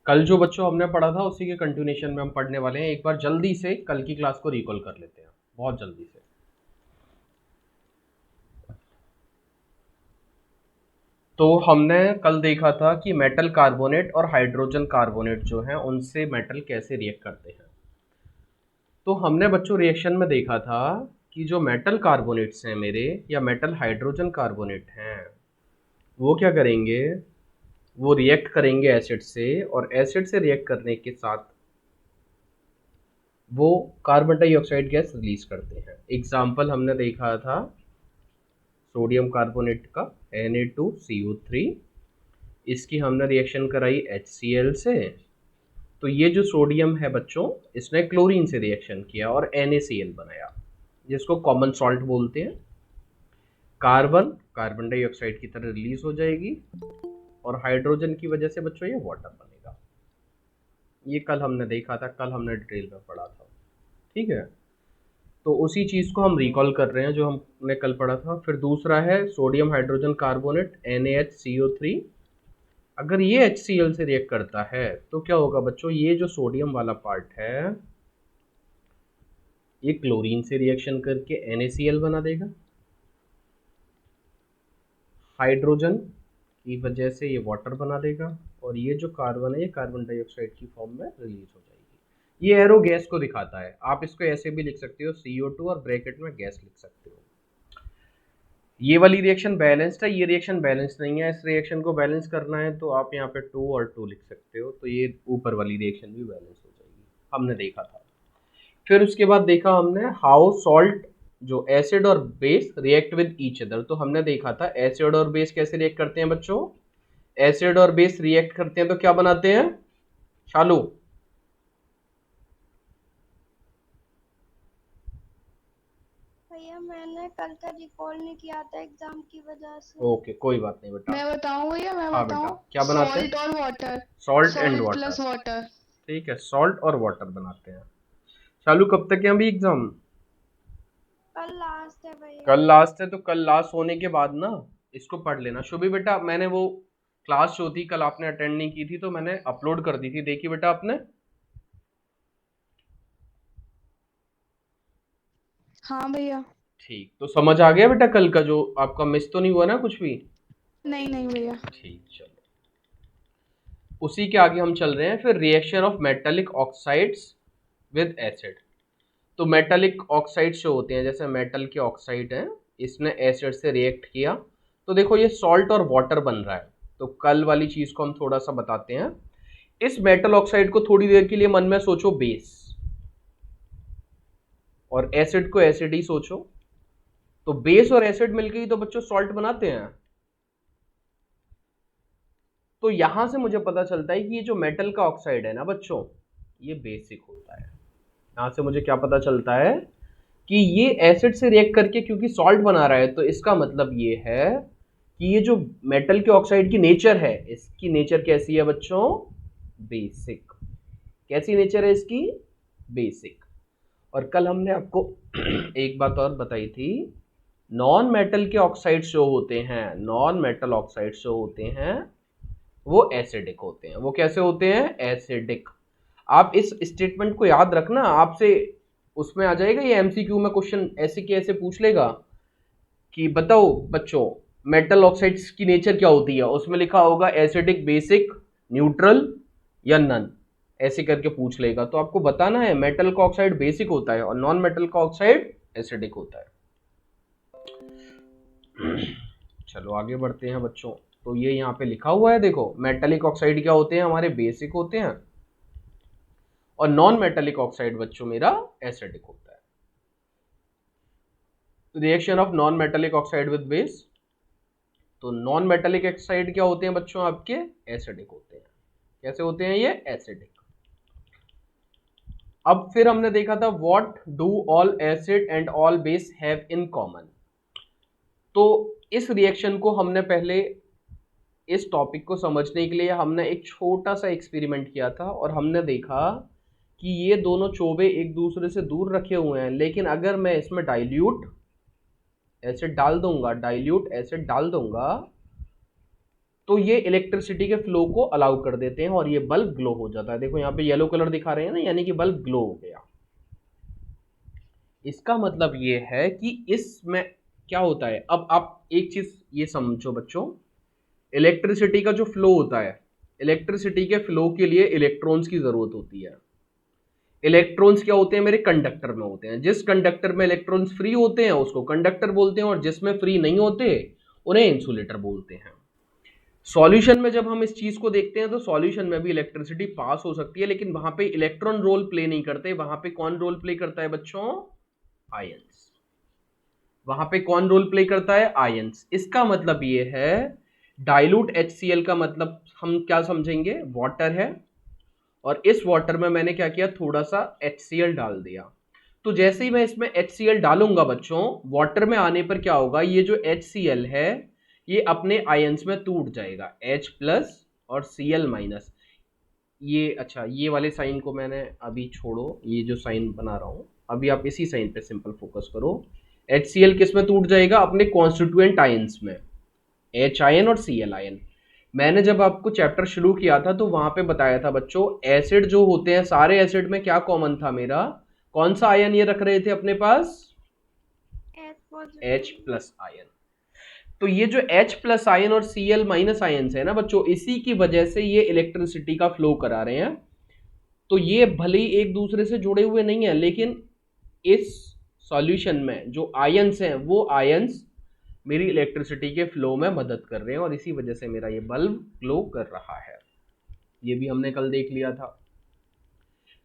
कल जो बच्चों हमने पढ़ा था उसी के कंटिन्यूएशन में हम पढ़ने वाले हैं। एक बार जल्दी से कल की क्लास को रिकॉल कर लेते हैं, बहुत जल्दी से। तो हमने कल देखा था कि मेटल कार्बोनेट और हाइड्रोजन कार्बोनेट जो है उनसे मेटल कैसे रिएक्ट करते हैं। तो हमने बच्चों रिएक्शन में देखा था कि जो मेटल कार्बोनेट्स हैं मेरे, या मेटल हाइड्रोजन कार्बोनेट हैं, वो क्या करेंगे, वो रिएक्ट करेंगे एसिड से, और एसिड से रिएक्ट करने के साथ वो कार्बन डाइऑक्साइड गैस रिलीज करते हैं। एग्जाम्पल हमने देखा था सोडियम कार्बोनेट का Na2CO3, इसकी हमने रिएक्शन कराई HCl से। तो ये जो सोडियम है बच्चों, इसने क्लोरीन से रिएक्शन किया और NaCl बनाया, जिसको कॉमन सॉल्ट बोलते हैं। कार्बन डाइऑक्साइड की तरह रिलीज हो जाएगी, और हाइड्रोजन की वजह से बच्चों ये वाटर बनेगा। ये कल हमने देखा था, कल हमने डिटेल में पढ़ा था, ठीक है। तो उसी चीज़ को हम रिकॉल कर रहे हैं जो हमने कल पढ़ा था। फिर दूसरा है सोडियम हाइड्रोजन कार्बोनेट NaHCO3। अगर ये HCl से रिएक्ट करता है तो क्या होगा बच्चों, ये जो सोडियम वाला पार्ट है ये क्लोरीन से रिएक्शन करके NaCl बना देगा। हाइड्रोजन की वजह से ये वाटर बना देगा, और ये जो कार्बन है ये कार्बन डाइऑक्साइड की फॉर्म में रिलीज हो जाएगी। ये एरो गैस को दिखाता है, आप इसको ऐसे भी लिख सकते हो CO2 और ब्रैकेट में गैस लिख सकते हो। ये वाली रिएक्शन बैलेंस्ड है, ये रिएक्शन बैलेंस्ड नहीं है। इस रिएक्शन को बैलेंस करना है तो आप यहाँ पे 2 और 2 लिख सकते हो, तो ये ऊपर वाली रिएक्शन भी बैलेंस हो जाएगी, हमने देखा था। फिर उसके बाद देखा हमने हाउ सॉल्ट, जो एसिड और base react with each other. तो हमने देखा था एसिड और बेस कैसे रिएक्ट करते हैं बच्चों। एसिड और बेस रिएक्ट करते हैं तो क्या बनाते हैं शालू? भैया मैंने कल का रिकॉल नहीं किया था एग्जाम की वजह से। ओके, कोई बात नहीं बेटा। मैं बताऊं भैया, मैं हाँ बेटा, बताऊं। क्या बनाते हैं? सॉल्ट और water. Salt and salt water. Plus water. ठीक है, सॉल्ट और वाटर बनाते हैं। शालू कब तक है अभी एग्जाम? कल लास्ट है भैया। कल लास्ट है, तो कल लास्ट होने के बाद ना इसको पढ़ लेना। शुभी बेटा, मैंने वो क्लास जो थी कल आपने अटेंड नहीं की थी तो मैंने अपलोड कर दी थी, देखी बेटा आपने? हाँ भैया। ठीक, तो समझ आ गया बेटा कल का, जो आपका मिस तो नहीं हुआ ना कुछ भी? नहीं नहीं भैया। ठीक, चलो उसी के आगे हम चल रहे हैं। फिर reaction of metallic oxides with acid. तो मेटालिक ऑक्साइड्स जो होते हैं, जैसे मेटल के ऑक्साइड हैं, इसने एसिड से रिएक्ट किया तो देखो ये सॉल्ट और वाटर बन रहा है। तो कल वाली चीज को हम थोड़ा सा बताते हैं। इस मेटल ऑक्साइड को थोड़ी देर के लिए मन में सोचो बेस, और एसिड को एसिड ही सोचो। तो बेस और एसिड मिलकर ही तो बच्चों सॉल्ट बनाते हैं। तो यहां से मुझे पता चलता है कि ये जो मेटल का ऑक्साइड है ना बच्चों, ये बेसिक होता है। यहां से मुझे क्या पता चलता है कि ये एसिड से रिएक्ट करके क्योंकि सॉल्ट बना रहा है, तो इसका मतलब ये है कि ये जो मेटल के ऑक्साइड की नेचर है, इसकी नेचर कैसी है बच्चों? बेसिक। कैसी नेचर है इसकी? बेसिक। और कल हमने आपको एक बात और बताई थी, नॉन मेटल के ऑक्साइड्स जो होते हैं, नॉन मेटल ऑक्साइड्स जो होते हैं वो एसिडिक होते हैं। वो कैसे होते हैं? एसिडिक। आप इस स्टेटमेंट को याद रखना, आपसे उसमें आ जाएगा ये MCQ में क्वेश्चन, ऐसे के ऐसे पूछ लेगा कि बताओ बच्चों मेटल ऑक्साइड्स की नेचर क्या होती है। उसमें लिखा होगा एसिडिक, बेसिक, न्यूट्रल या नन, ऐसे करके पूछ लेगा। तो आपको बताना है मेटल का ऑक्साइड बेसिक होता है और नॉन मेटल का ऑक्साइड एसिडिक होता है। चलो आगे बढ़ते हैं बच्चों। तो ये यहाँ पे लिखा हुआ है, देखो मेटेलिक ऑक्साइड क्या होते हैं हमारे? बेसिक होते हैं, और नॉन मेटेलिक ऑक्साइड बच्चों मेरा एसिडिक होता है। Reaction of non metallic oxide with base. तो नॉन मेटेलिक ऑक्साइड क्या होते हैं बच्चों आपके? एसिडिक होते हैं। कैसे होते हैं ये? एसिडिक। अब फिर हमने देखा था what do all acid and all base have in common. तो इस रिएक्शन को हमने पहले, इस टॉपिक को समझने के लिए हमने एक छोटा सा एक्सपेरिमेंट किया था, और हमने देखा कि ये दोनों चोबे एक दूसरे से दूर रखे हुए हैं, लेकिन अगर मैं इसमें डाइल्यूट एसिड डाल दूंगा, तो ये इलेक्ट्रिसिटी के फ्लो को अलाउ कर देते हैं और ये बल्ब ग्लो हो जाता है। देखो यहाँ पे येलो कलर दिखा रहे हैं ना, यानी कि बल्ब ग्लो हो गया। इसका मतलब ये है कि इसमें क्या होता है, अब आप एक चीज ये समझो बच्चों, इलेक्ट्रिसिटी का जो फ्लो होता है, इलेक्ट्रिसिटी के फ्लो के लिए इलेक्ट्रॉन्स की जरूरत होती है। इलेक्ट्रॉन्स क्या होते हैं, मेरे कंडक्टर में होते हैं। जिस कंडक्टर में इलेक्ट्रॉन्स फ्री होते हैं उसको कंडक्टर बोलते हैं, और जिसमें फ्री नहीं होते उन्हें इंसुलेटर बोलते हैं। सॉल्यूशन में जब हम इस चीज को देखते हैं तो सॉल्यूशन में भी इलेक्ट्रिसिटी पास हो सकती है, लेकिन वहां पे इलेक्ट्रॉन रोल प्ले नहीं करते। वहां पे कौन रोल प्ले करता है बच्चों, आयंस। वहां पे कौन रोल प्ले करता है, आयंस। इसका मतलब ये है डाइल्यूट HCl का मतलब हम क्या समझेंगे, वाटर है, और इस वाटर में मैंने क्या किया, थोड़ा सा HCl डाल दिया। तो जैसे ही मैं इसमें HCl डालूंगा बच्चों, वाटर में आने पर क्या होगा, ये जो HCl है ये अपने आयंस में टूट जाएगा, H प्लस और Cl माइनस। ये अच्छा, ये वाले साइन को मैंने अभी छोड़ो, ये जो साइन बना रहा हूं अभी आप इसी साइन पे सिंपल फोकस करो। HCl किस में टूट जाएगा, अपने कॉन्स्टिट्यूएंट आयंस में, H आयन और Cl आयन। मैंने जब आपको चैप्टर शुरू किया था तो वहां पे बताया था बच्चों, एसिड जो होते हैं सारे एसिड में क्या कॉमन था मेरा, कौन सा आयन ये रख रहे थे अपने पास, H प्लस आयन। तो ये जो H प्लस आयन और Cl माइनस आयन है ना बच्चों, इसी की वजह से ये इलेक्ट्रिसिटी का फ्लो करा रहे हैं। तो ये भले ही एक दूसरे से जुड़े हुए नहीं है, लेकिन इस सॉल्यूशन में जो आयंस हैं वो आयंस मेरी इलेक्ट्रिसिटी के फ्लो में मदद कर रहे हैं, और इसी वजह से मेरा ये बल्ब ग्लो कर रहा है। ये भी हमने कल देख लिया था।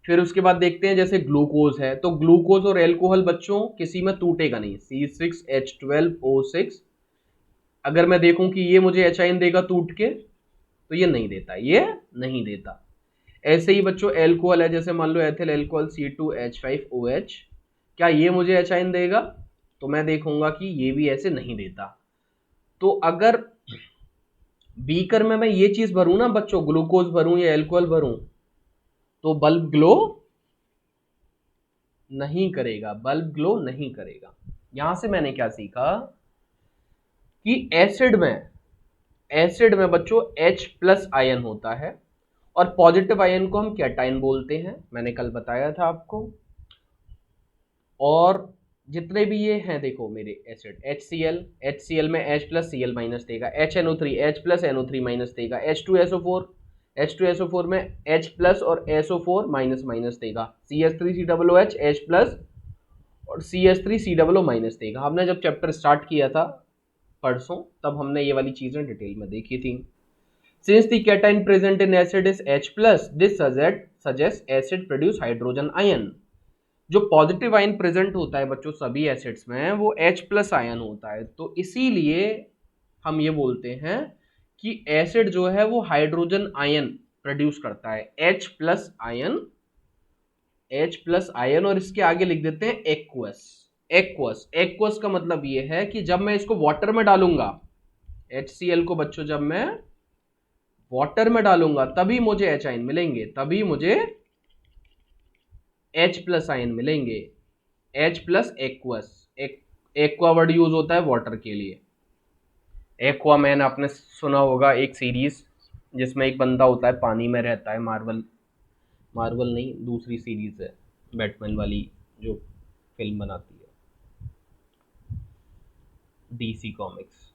फिर उसके बाद देखते हैं जैसे ग्लूकोज है, तो ग्लूकोज और एल्कोहल बच्चों किसी में टूटेगा नहीं, C6H12O6। अगर मैं देखूं कि ये मुझे H आयन देगा टूट के, तो ये नहीं देता, ये नहीं देता। ऐसे ही बच्चों एल्कोहल है, जैसे मान लो एथिल एल्कोहल C2H5OH, क्या ये मुझे H आयन देगा, तो मैं देखूंगा कि ये भी ऐसे नहीं देता। तो अगर बीकर में मैं ये चीज भरूं ना बच्चों, ग्लूकोज भरूं या एल्कोहल भरूं, तो बल्ब ग्लो नहीं करेगा, बल्ब ग्लो नहीं करेगा। यहां से मैंने क्या सीखा कि एसिड में बच्चों H प्लस आयन होता है, और पॉजिटिव आयन को हम कैटायन बोलते हैं, मैंने कल बताया था आपको। और जितने भी ये हैं देखो मेरे एसिड, HCl में H प्लस Cl माइनस देगा, HNO3 H plus NO3 minus देगा, H2SO4 में H प्लस और SO4 माइनस माइनस देगा, CH3COOH H प्लस और CH3COO माइनस देगा। हमने जब चैप्टर स्टार्ट किया था परसों, तब हमने ये वाली चीजें डिटेल में देखी थी। Since the cation present in acid is H plus, this suggests acid produce hydrogen ion। जो पॉजिटिव आयन प्रेजेंट होता है बच्चों सभी एसिड्स में, वो H प्लस आयन होता है। तो इसीलिए हम ये बोलते हैं कि एसिड जो है वो हाइड्रोजन आयन प्रोड्यूस करता है, H प्लस आयन, और इसके आगे लिख देते हैं एक्वस का मतलब ये है कि जब मैं इसको वाटर में डालूंगा, HCl को बच्चों जब मैं वाटर में डालूंगा तभी मुझे H आयन मिलेंगे, तभी मुझे H प्लस आयन मिलेंगे, H plus aqueous. Aqua word use होता है वाटर के लिए। एक्वा मैन आपने सुना होगा, एक सीरीज जिसमें एक बंदा होता है पानी में रहता है, मार्वल नहीं, दूसरी सीरीज है बैटमैन वाली जो फिल्म बनाती है, DC कॉमिक्स।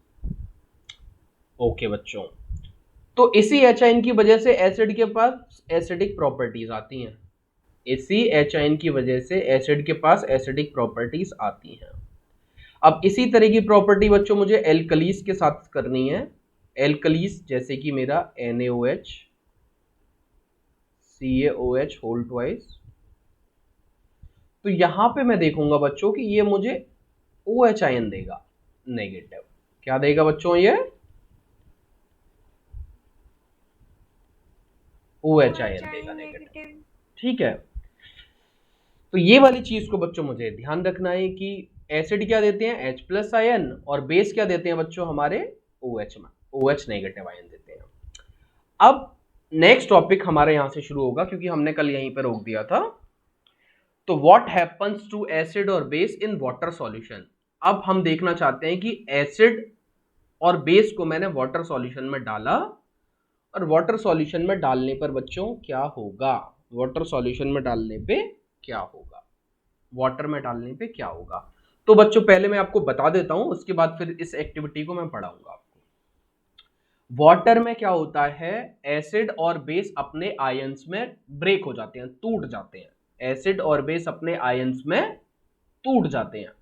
ओके बच्चों, तो इसी H आयन की वजह से एसिड के पास एसिडिक प्रॉपर्टीज आती हैं, इसी H आयन की वजह से एसिड के पास एसिडिक प्रॉपर्टीज आती हैं। अब इसी तरह की प्रॉपर्टी बच्चों मुझे एल्कलीस के साथ करनी है। एल्कलीस जैसे कि मेरा NaOH, CaOH होल ट्वाइस। तो यहां पे मैं देखूंगा बच्चों कि ये मुझे OH आयन देगा नेगेटिव। क्या देगा बच्चों, ये OH आयन देगा नेगेटिव, ठीक है। तो ये वाली चीज को बच्चों मुझे ध्यान रखना है कि एसिड क्या देते हैं, H प्लस आयन, और बेस क्या देते हैं बच्चों हमारे OH नेगेटिव आयन देते हैं। अब नेक्स्ट टॉपिक हमारे यहां से शुरू होगा, क्योंकि हमने कल यहीं पर रोक दिया था। तो व्हाट हैपन्स टू एसिड और बेस इन वाटर सॉल्यूशन। अब हम देखना चाहते हैं कि एसिड और बेस को मैंने वाटर सॉल्यूशन में डाला, और वाटर सॉल्यूशन में डालने पर बच्चों क्या होगा, वाटर सॉल्यूशन में डालने पे क्या होगा, वाटर में डालने पे क्या होगा। तो बच्चों पहले मैं आपको बता देता हूं, उसके बाद फिर इस एक्टिविटी को मैं पढ़ाऊंगा आपको। वाटर में क्या होता है, एसिड और बेस अपने आयंस में ब्रेक हो जाते हैं, टूट जाते हैं। एसिड और बेस अपने आयंस में टूट जाते हैं।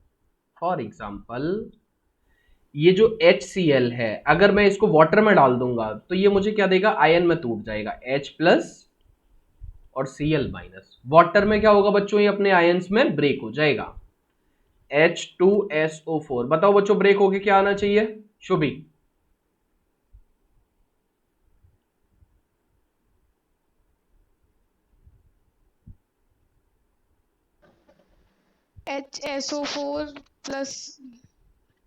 फॉर एग्जाम्पल ये जो HCl है, अगर मैं इसको वाटर में डाल दूंगा तो ये मुझे क्या देगा, आयन में टूट जाएगा, H प्लस और Cl माइनस। वाटर में क्या होगा बच्चों, ये अपने आयंस में ब्रेक हो जाएगा, H2SO4। बताओ बच्चों ब्रेक होके क्या आना चाहिए, शुभी? HSO4 प्लस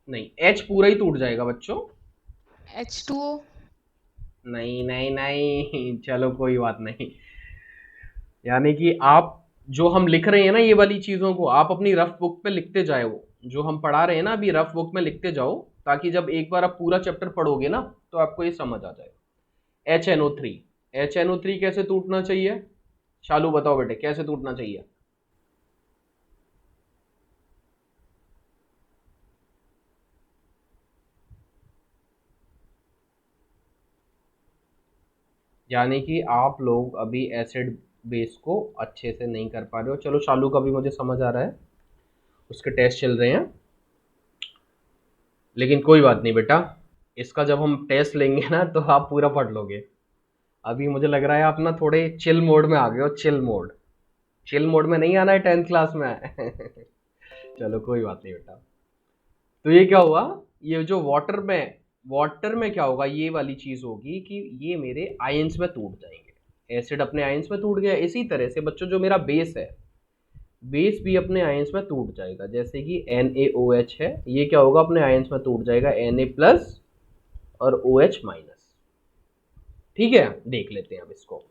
नहीं, H पूरा ही टूट जाएगा बच्चों। H2O। नहीं नहीं नहीं, चलो कोई बात नहीं। यानी कि आप जो हम लिख रहे हैं ना ये वाली चीजों को, आप अपनी रफ बुक पे लिखते जाओ, जो हम पढ़ा रहे हैं ना अभी रफ बुक में लिखते जाओ, ताकि जब एक बार आप पूरा चैप्टर पढ़ोगे ना तो आपको ये समझ आ जाएगा। HNO3, HNO3 कैसे टूटना चाहिए, शालू बताओ बेटे कैसे टूटना चाहिए? यानी कि आप लोग अभी एसिड बेस को अच्छे से नहीं कर पा रहे हो। चलो शालू का भी मुझे समझ आ रहा है, उसके टेस्ट चल रहे हैं, लेकिन कोई बात नहीं बेटा, इसका जब हम टेस्ट लेंगे ना तो आप पूरा पढ़ लोगे। अभी मुझे लग रहा है आप ना थोड़े चिल मोड में आ गए हो, चिल मोड। चिल मोड में नहीं आना है 10th क्लास में। चलो कोई बात नहीं बेटा। तो ये क्या हुआ, ये जो वाटर में क्या होगा, ये वाली चीज होगी कि ये मेरे आयंस में टूट जाएंगे, एसिड अपने आयंस में टूट गया। इसी तरह से बच्चों जो मेरा बेस है, बेस भी अपने आयंस में टूट जाएगा। जैसे कि NaOH है, ये क्या होगा, अपने आयंस में टूट जाएगा, Na प्लस और OH माइनस। ठीक है, देख लेते हैं अब इसको।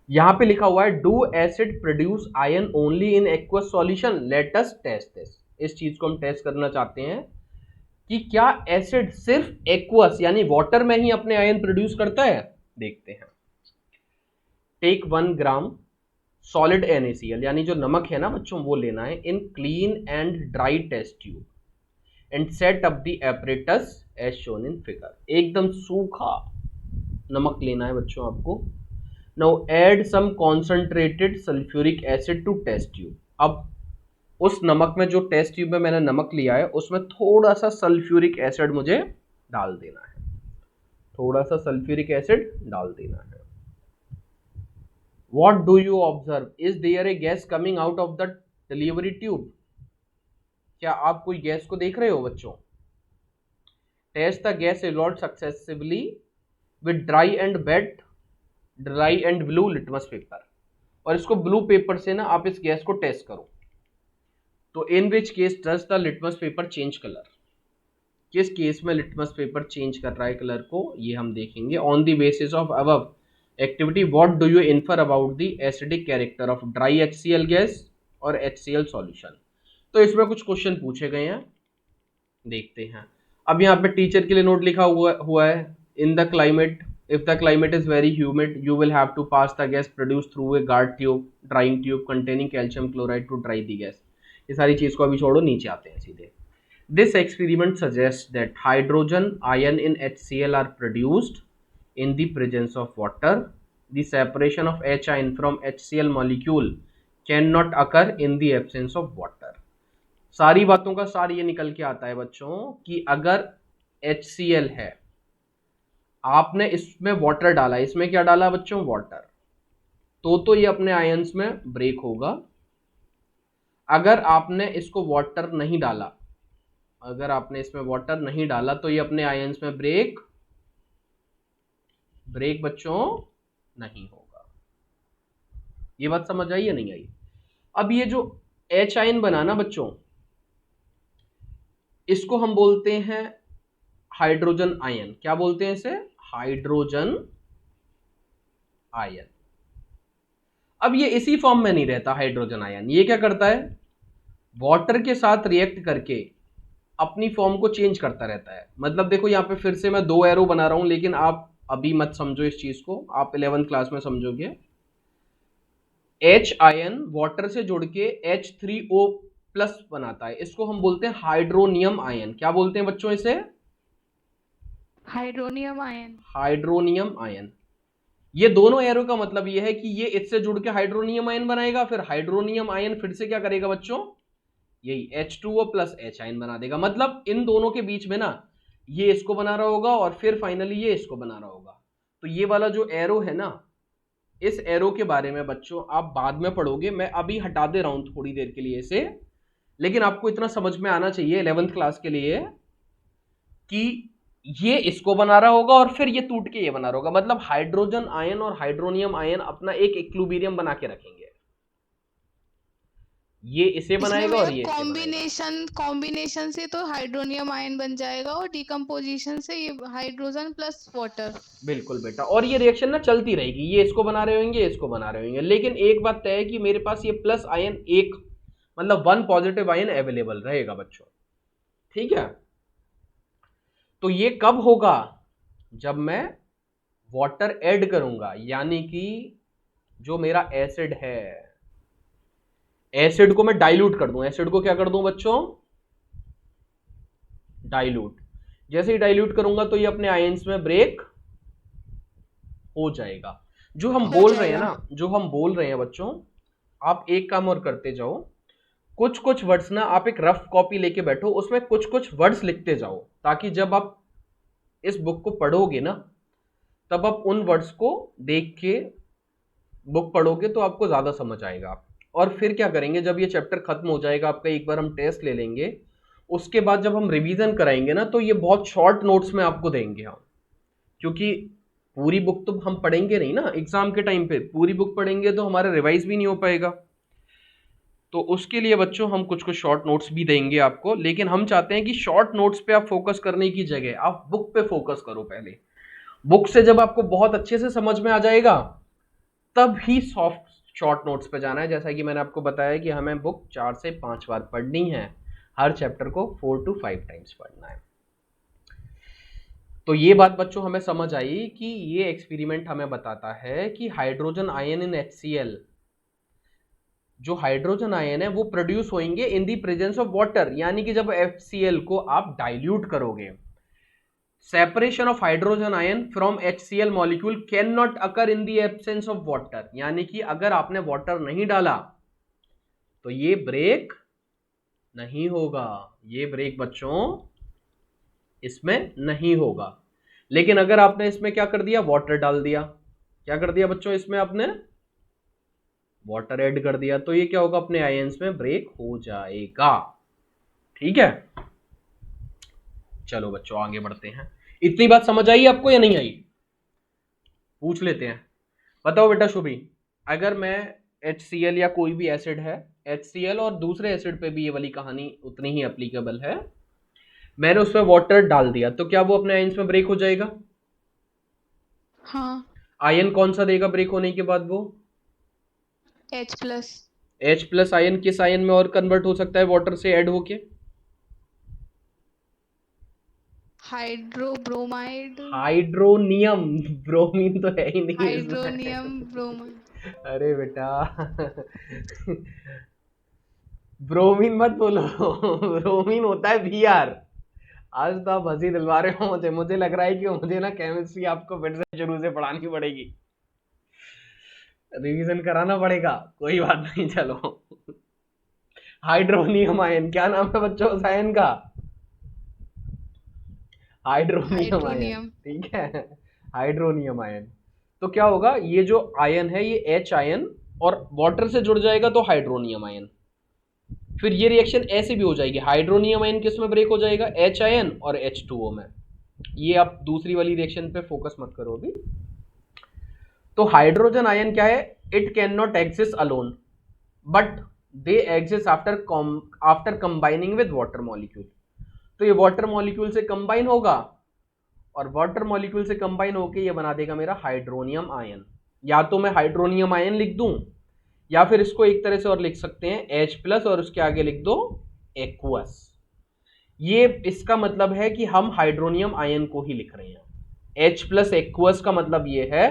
यहां पे लिखा हुआ है do acid produce ion only in aqueous solution, let us test this. इस चीज को हम टेस्ट करना चाहते हैं कि क्या एसिड सिर्फ एक्वस यानी वाटर में ही अपने आयन प्रोड्यूस करता है। देखते हैं। टेक 1 ग्राम सॉलिड NaCl, यानी जो नमक है ना बच्चों वो लेना है, in clean and dry test tube and set up the apparatus as shown in figure. एकदम सूखा नमक लेना है बच्चों आपको। Now add some concentrated sulphuric acid to test tube. अब उस नमक में, जो टेस्ट ट्यूब में मैंने नमक लिया है, उसमें थोड़ा सा सल्फ्यूरिक एसिड मुझे डाल देना है, थोड़ा सा सल्फ्यूरिक एसिड डाल देना है। What do you observe? Is there a gas coming out of the delivery tube? क्या आप कोई गैस को देख रहे हो बच्चों? Test the gas dissolved successively with dry and blue litmus paper। और इसको ब्लू पेपर से ना आप इस गैस को टेस्ट करो। तो in which case does the litmus paper change color? किस केस में लिटमस पेपर चेंज कर रहा है कलर को, ये हम देखेंगे। On the basis of above activity what do you infer about the acidic character of dry HCl gas और HCl सॉल्यूशन। तो इसमें कुछ क्वेश्चन पूछे गए हैं, देखते हैं। अब यहाँ पे टीचर के लिए नोट लिखा हुआ है, in the climate, if the climate is very humid you will have to pass the gas produce through a guard tube, drying tube containing calcium chloride to dry the gas. ये सारी चीज को अभी छोड़ो, नीचे आते हैं सीधे। This experiment suggest that hydrogen ion in HCl are produced in the presence of water. The separation of H ion from HCl molecule cannot occur in the absence of water। सारी बातों का सार ये निकल के आता है बच्चों कि अगर HCl है, आपने इसमें वाटर डाला, इसमें क्या डाला बच्चों, वाटर, तो ये अपने आयंस में ब्रेक होगा। अगर आपने इसको वाटर नहीं डाला, अगर आपने इसमें वाटर नहीं डाला तो ये अपने आयंस में ब्रेक बच्चों नहीं होगा। ये बात समझ आई या नहीं आई? अब ये जो H आयन बना ना बच्चों, इसको हम बोलते हैं हाइड्रोजन आयन। क्या बोलते हैं इसे? Hydrogen ion. अब ये इसी फॉर्म में नहीं रहता हाइड्रोजन आयन, ये क्या करता है, वाटर के साथ रिएक्ट करके अपनी फॉर्म को चेंज करता रहता है। मतलब देखो यहाँ पे फिर से मैं 2 एरो बना रहा हूं, लेकिन आप अभी मत समझो इस चीज को, आप 11th क्लास में समझोगे। H आयन वाटर से जुड़ के H3O प्लस बनाता है, इसको हम बोलते हैं हाइड्रोनियम आयन। क्या बोलते हैं बच्चों इसे? Hydronium ion. Hydronium ion. ये दोनों एरो का मतलब ये है कि ये इससे जुड़ के हाइड्रोनियम आयन बनाएगा, फिर हाइड्रोनियम आयन फिर से क्या करेगा बच्चों, यही H2O प्लस H आयन बना देगा। मतलब इन दोनों के बीच में ना ये इसको बना रहा होगा और फिर फाइनली ये इसको बना रहा होगा। तो ये वाला जो एरो है ना, इस एरो के बारे में बच्चों आप बाद में पढ़ोगे, मैं अभी हटा दे रहा हूं थोड़ी देर के लिए इसे। लेकिन आपको इतना समझ में आना चाहिए 11th क्लास के लिए कि ये इसको बना रहा होगा और फिर ये टूट के ये बना रहा होगा। मतलब हाइड्रोजन आयन और हाइड्रोनियम आयन अपना एक इक्विलिब्रियम बना के रखेंगे, ये इसे इसमें बनाएगा और भैया ये इसे बनाएगा। कॉम्बिनेशन से तो हाइड्रोनियम आयन बन जाएगा और डिकम्पोजिशन से ये हाइड्रोजन प्लस वाटर। बिल्कुल बेटा, और ये रिएक्शन ना चलती रहेगी, ये इसको बना रहे होंगे, इसको बना रहे होंगे, लेकिन एक बात तय है कि मेरे पास ये प्लस आयन एक, मतलब 1 पॉजिटिव आयन अवेलेबल रहेगा बच्चों। ठीक है, तो ये कब होगा, जब मैं वाटर ऐड करूंगा, यानी कि जो मेरा एसिड है, एसिड को मैं डाइल्यूट कर दूं। एसिड को क्या कर दूं बच्चों, डाइल्यूट। जैसे ही डाइल्यूट करूंगा तो ये अपने आयंस में ब्रेक हो जाएगा। जो हम बोल रहे हैं ना, जो हम बोल रहे हैं बच्चों, आप एक काम और करते जाओ, कुछ कुछ वर्ड्स ना आप एक रफ कॉपी लेके बैठो, उसमें कुछ कुछ वर्ड्स लिखते जाओ, ताकि जब आप इस बुक को पढ़ोगे ना, तब आप उन वर्ड्स को देख के बुक पढ़ोगे तो आपको ज्यादा समझ आएगा। और फिर क्या करेंगे, जब ये चैप्टर खत्म हो जाएगा आपका, एक बार हम टेस्ट ले लेंगे, उसके बाद जब हम रिवीजन कराएंगे ना, तो ये बहुत शॉर्ट नोट्स में आपको देंगे हम, क्योंकि पूरी बुक तो हम पढ़ेंगे नहीं ना एग्जाम के टाइम पे, पूरी बुक पढ़ेंगे तो हमारा रिवाइज भी नहीं हो पाएगा। तो उसके लिए बच्चों हम कुछ कुछ शॉर्ट नोट्स भी देंगे आपको, लेकिन हम चाहते हैं कि शॉर्ट नोट्स पे आप फोकस करने की जगह आप बुक पे फोकस करो पहले। बुक से जब आपको बहुत अच्छे से समझ में आ जाएगा, तब ही सॉफ्ट शॉर्ट नोट्स पे जाना है। जैसा कि मैंने आपको बताया कि हमें बुक 4 से 5 बार पढ़नी है, हर चैप्टर को 4 to 5 टाइम्स पढ़ना है। तो ये बात बच्चों हमें समझ आई कि ये एक्सपेरिमेंट हमें बताता है कि हाइड्रोजन आयन इन HCl, जो हाइड्रोजन आयन है वो प्रोड्यूस होंगे इन दी प्रेजेंस ऑफ वाटर, यानी कि जब HCl को आप डाइल्यूट करोगे, separation of hydrogen ion from HCl molecule can not occur in the absence of water. यानी कि अगर आपने वाटर नहीं डाला तो ये ब्रेक नहीं होगा, ये ब्रेक बच्चों इसमें नहीं होगा। लेकिन अगर आपने इसमें क्या कर दिया, वाटर डाल दिया, क्या कर दिया बच्चों, इसमें आपने वाटर ऐड कर दिया, तो ये क्या होगा, अपने आयंस में ब्रेक हो जाएगा। ठीक है, चलो बच्चों आगे बढ़ते हैं। इतनी बात समझ आई आपको या नहीं आई, पूछ लेते हैं। बताओ बेटा शुभी, अगर मैं HCl या कोई भी एसिड है, HCl और दूसरे एसिड पे भी ये वाली कहानी उतनी ही एप्लीकेबल है, मैंने उसमें वाटर डाल दिया, तो क्या वो अपने आयंस में ब्रेक हो जाएगा? हाँ। आयन कौन सा देगा ब्रेक होने के बाद? वो H+। H+ आयन किस आयन में और कन्वर्ट हो सकता है वाटर से ऐड होके? हाइड्रोब्रोमाइड। हाइड्रोनियम, ब्रोमीन तो है ही नहीं हाइड्रोनियम ब्रोमाइड। अरे बेटा ब्रोमीन मत बोलो ब्रोमीन होता है Br। आज तो आप हंसी दिलवा रहे हो मुझे लग रहा है कि मुझे ना केमिस्ट्री आपको फिर से शुरू से पढ़ानी पड़ेगी, रिवीजन कराना पड़ेगा, कोई बात नहीं। चलो, हाइड्रोनियम आयन, क्या नाम है बच्चों उस आयन का? Hydronium ion. ठीक है, हाइड्रोनियम आयन। तो क्या होगा, ये जो आयन है ये H आयन और वाटर से जुड़ जाएगा तो हाइड्रोनियम आयन। फिर ये रिएक्शन ऐसे भी हो जाएगी, हाइड्रोनियम आयन किस में ब्रेक हो जाएगा, H आयन और H2O में। ये आप दूसरी वाली रिएक्शन पे फोकस मत करो अभी। तो हाइड्रोजन आयन क्या है, it can not exist alone but they exist after combining with water molecule. तो ये वाटर मॉलिक्यूल से कंबाइन होगा और वाटर मॉलिक्यूल से कंबाइन होके ये बना देगा मेरा हाइड्रोनियम आयन। या तो मैं हाइड्रोनियम आयन लिख दूं, या फिर इसको एक तरह से और लिख सकते हैं H+ और उसके आगे लिख दो एक्वस। ये इसका मतलब है कि हम हाइड्रोनियम आयन को ही लिख रहे हैं। H प्लस एक्वस का मतलब ये है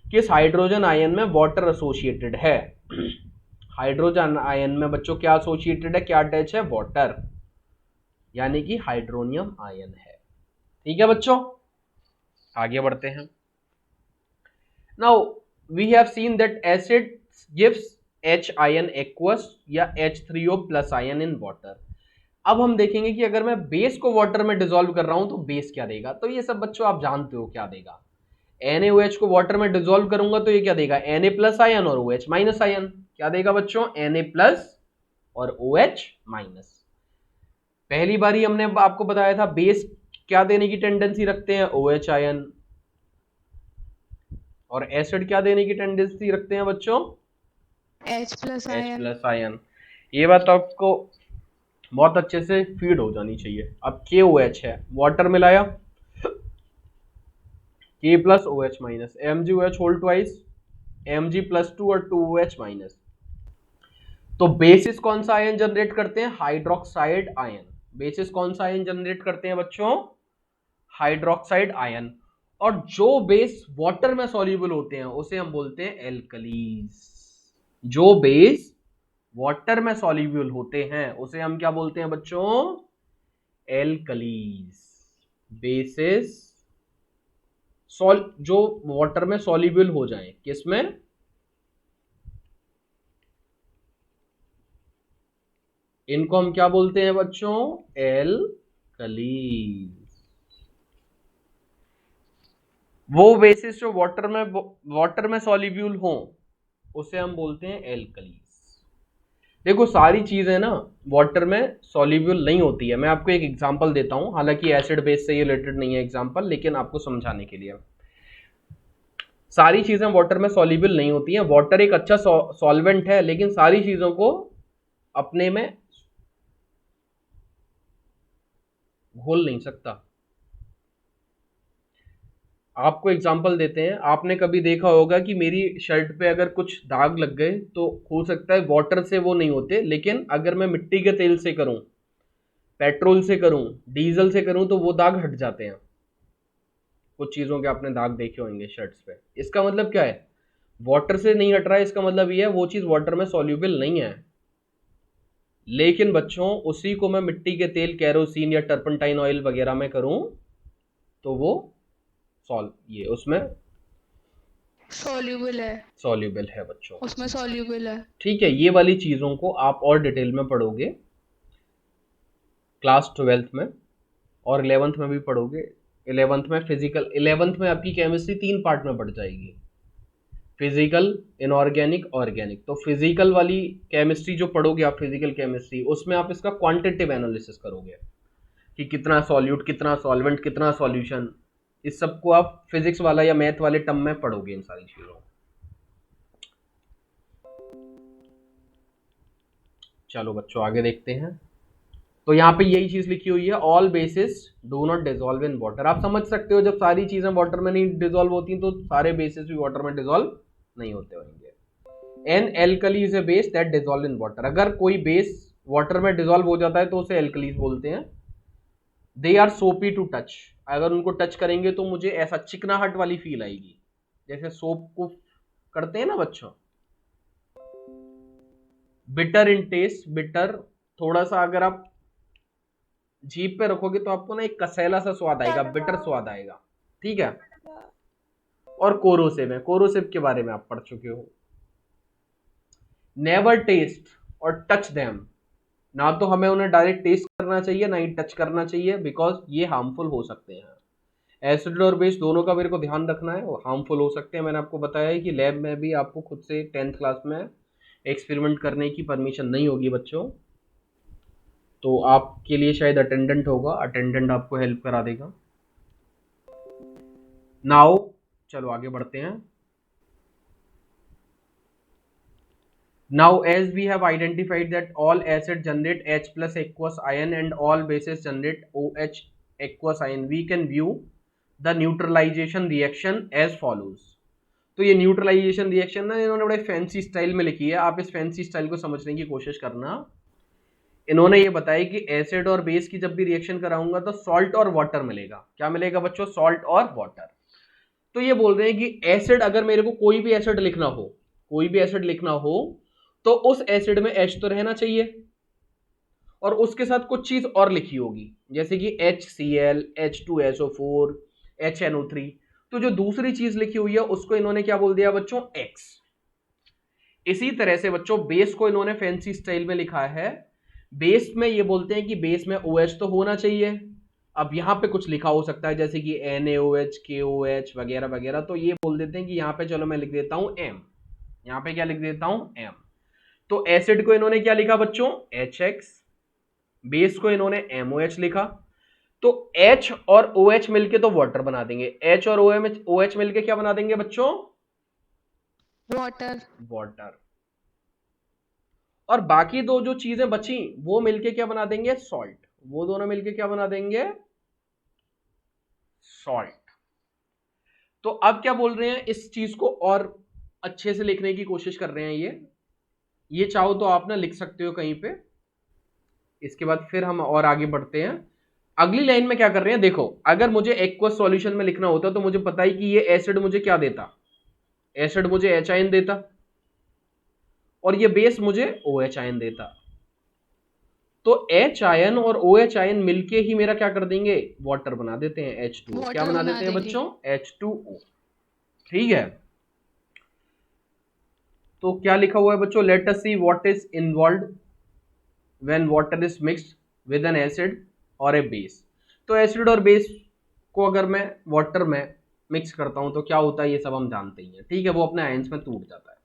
कि इस हाइड्रोजन आयन में वाटर एसोसिएटेड है। हाइड्रोजन आयन में बच्चों क्या एसोसिएटेड है, क्या अटैच है, वाटर, यानी कि हाइड्रोनियम आयन है। ठीक है बच्चों, आगे बढ़ते हैं। Now we have seen that acid gives H ion aqueous या H3O plus ion in water. अब हम देखेंगे कि अगर मैं बेस को वाटर में डिसॉल्व कर रहा हूं तो बेस क्या देगा। तो ये सब बच्चों आप जानते हो क्या देगा। NaOH को वाटर में डिसॉल्व करूंगा तो ये क्या देगा, Na प्लस आयन और OH माइनस आयन। क्या देगा बच्चों, Na प्लस और OH माइनस। पहली बारी हमने आपको बताया था बेस क्या देने की टेंडेंसी रखते हैं, OH आयन, और एसिड क्या देने की टेंडेंसी रखते हैं बच्चों, H plus H ion. Plus ion. ये बात आपको बहुत अच्छे से फीड हो जानी चाहिए। अब KOH है, वाटर मिलाया, K plus OH minus, MgOH whole twice, Mg plus 2 और 2OH माइनस। तो बेसिस कौन सा आयन जनरेट करते हैं, हाइड्रोक्साइड आयन। बेसिस कौन सा आयन जनरेट करते हैं बच्चों, हाइड्रोक्साइड आयन। और जो बेस वाटर में सॉल्युबल होते हैं उसे हम बोलते हैं एल्कलीज। जो बेस वाटर में सॉल्युबल होते हैं उसे हम क्या बोलते हैं बच्चों, एल्कलीज। बेसिस जो वाटर में सॉल्युबल हो जाए, किसमें, इनको हम क्या बोलते हैं बच्चों, एल्कलीज। वो बेसिस जो वाटर में सॉल्युबल हो उसे हम बोलते हैं एल्कलीज। देखो सारी चीजें ना वाटर में सॉल्युबल नहीं होती है। मैं आपको एक एग्जांपल देता हूं, हालांकि एसिड बेस से ये रिलेटेड नहीं है एग्जांपल, लेकिन आपको समझाने के लिए। सारी चीजें वाटर में सॉल्युबल नहीं होती हैं। वाटर एक अच्छा सॉल्वेंट है, लेकिन सारी चीजों को अपने में घोल नहीं सकता। आपको एग्जांपल देते हैं, आपने कभी देखा होगा कि मेरी शर्ट पे अगर कुछ दाग लग गए तो हो सकता है वाटर से वो नहीं होते, लेकिन अगर मैं मिट्टी के तेल से करूं, पेट्रोल से करूं, डीजल से करूं तो वो दाग हट जाते हैं। कुछ चीजों के आपने दाग देखे होंगे शर्ट्स पे। इसका मतलब क्या है, वाटर से नहीं हट रहा है, इसका मतलब ये है वो चीज वाटर में सॉल्युबल नहीं है। लेकिन बच्चों उसी को मैं मिट्टी के तेल, कैरोसिन या टर्पंटाइन ऑयल वगैरह में करूं तो वो ये उसमें सॉल्युबल है बच्चों, उसमें सॉल्युबल है। ठीक है। ये वाली चीजों को आप और डिटेल में पढ़ोगे क्लास 12th में, और 11th में भी पढ़ोगे। 11th में फिजिकल, 11th में आपकी केमिस्ट्री 3 पार्ट में बढ़ जाएगी, फिजिकल, इनऑर्गेनिक, ऑर्गेनिक। तो फिजिकल वाली केमिस्ट्री जो पढ़ोगे आप, फिजिकल केमिस्ट्री, उसमें आप इसका क्वांटिटेटिव एनालिसिस करोगे कि कितना सॉल्यूट, कितना सॉल्वेंट, कितना सॉल्यूशन। इस सबको आप फिजिक्स वाला या मैथ वाले टर्म में पढ़ोगे इन सारी चीजों। चलो बच्चों आगे देखते हैं। तो यहाँ पे यही चीज लिखी हुई है, all basis do not dissolve in water. आप समझ सकते हो जब सारी चीजें वाटर में नहीं डिसॉल्व होती तो सारे बेसिस भी वाटर में डिसॉल्व नहीं होते होंगे। An alkali is a base that dissolve in water. अगर कोई बेस वाटर में डिसॉल्व हो जाता है तो उसे एल्कलीज बोलते हैं। दे आर सोपी टू टच। अगर उनको टच करेंगे तो मुझे ऐसा चिकनाहट वाली फील आएगी, जैसे सोप को करते हैं ना बच्चों। बिटर इन टेस्ट, बिटर थोड़ा सा अगर आप जीभ पे रखोगे तो आपको ना एक कसैला सा स्वाद आएगा, बिटर स्वाद आएगा, ठीक है। और कोरोसिव है, कोरोसिव के बारे में आप पढ़ चुके हो। नेवर टेस्ट और टच देम। ना तो हमें उन्हें डायरेक्ट टेस्ट करना चाहिए, ना ही टच करना चाहिए, बिकॉज ये हार्मफुल हो सकते हैं। एसिड और बेस दोनों का मेरे को ध्यान रखना है, वो हार्मफुल हो सकते हैं। मैंने आपको बताया है कि लैब में भी आपको खुद से 10th क्लास में एक्सपेरिमेंट करने की परमिशन नहीं होगी बच्चों। तो आपके लिए शायद अटेंडेंट होगा, अटेंडेंट आपको हेल्प करा देगा। नाउ चलो आगे बढ़ते हैं। Now as we have identified that all acids generate H plus aqueous ion and all bases generate OH aqueous ion, we can view the neutralization reaction as follows। तो ये neutralisation reaction ना इन्होंने बड़े fancy style में लिखी है, आप इस फैंसी स्टाइल को समझने की कोशिश करना। इन्होंने ये बताया कि एसिड और बेस की जब भी रिएक्शन कराऊंगा तो सॉल्ट और वाटर मिलेगा। क्या मिलेगा बच्चों? सॉल्ट और वाटर। तो ये बोल रहे हैं कि एसिड, अगर मेरे को कोई भी एसिड लिखना हो, कोई भी एसिड लिखना हो, तो उस एसिड में H तो रहना चाहिए और उसके साथ कुछ चीज और लिखी होगी, जैसे कि HCl, H2SO4, HNO3। तो जो दूसरी चीज लिखी हुई है उसको इन्होंने क्या बोल दिया बच्चों? X। इसी तरह से बच्चों बेस को इन्होंने फैंसी स्टाइल में लिखा है। बेस में ये बोलते हैं कि बेस में OH तो होना चाहिए। अब यहाँ पे कुछ लिखा हो सकता है जैसे कि NaOH, KOH वगैरह वगैरह, तो ये बोल देते हैं कि यहाँ पे चलो मैं लिख देता हूँ M। यहाँ पे क्या लिख देता हूँ? M। तो एसिड को इन्होंने क्या लिखा बच्चों? HX। बेस को इन्होंने MOH लिखा। तो H और OH मिलके तो वाटर बना देंगे। H और OH मिलके क्या बना देंगे बच्चों? वाटर। वाटर। और बाकी दो जो चीजें बची वो मिलके क्या बना देंगे? सॉल्ट। वो दोनों मिलके क्या बना देंगे? सॉल्ट। तो अब क्या बोल रहे हैं, इस चीज को और अच्छे से लिखने की कोशिश कर रहे हैं। ये चाहो तो आप ना लिख सकते हो कहीं पे। इसके बाद फिर हम और आगे बढ़ते हैं। अगली लाइन में क्या कर रहे हैं देखो, अगर मुझे एक्वस सॉल्यूशन में लिखना होता तो मुझे पता ही कि ये एसिड मुझे क्या देता? एसिड मुझे H आयन देता और ये बेस मुझे OH आयन देता। तो H आयन और OH आयन मिलके ही मेरा क्या कर देंगे? वाटर बना देते हैं, H2O। क्या बना देते हैं बच्चों? H2O। ठीक है, तो क्या लिखा हुआ है बच्चों? Let us see what is involved when water is mixed with N acid और ए बेस। तो एसिड और बेस को अगर मैं वाटर में मिक्स करता हूं तो क्या होता है ये सब हम जानते ही हैं। ठीक है, वो अपने आयंस में टूट जाता है।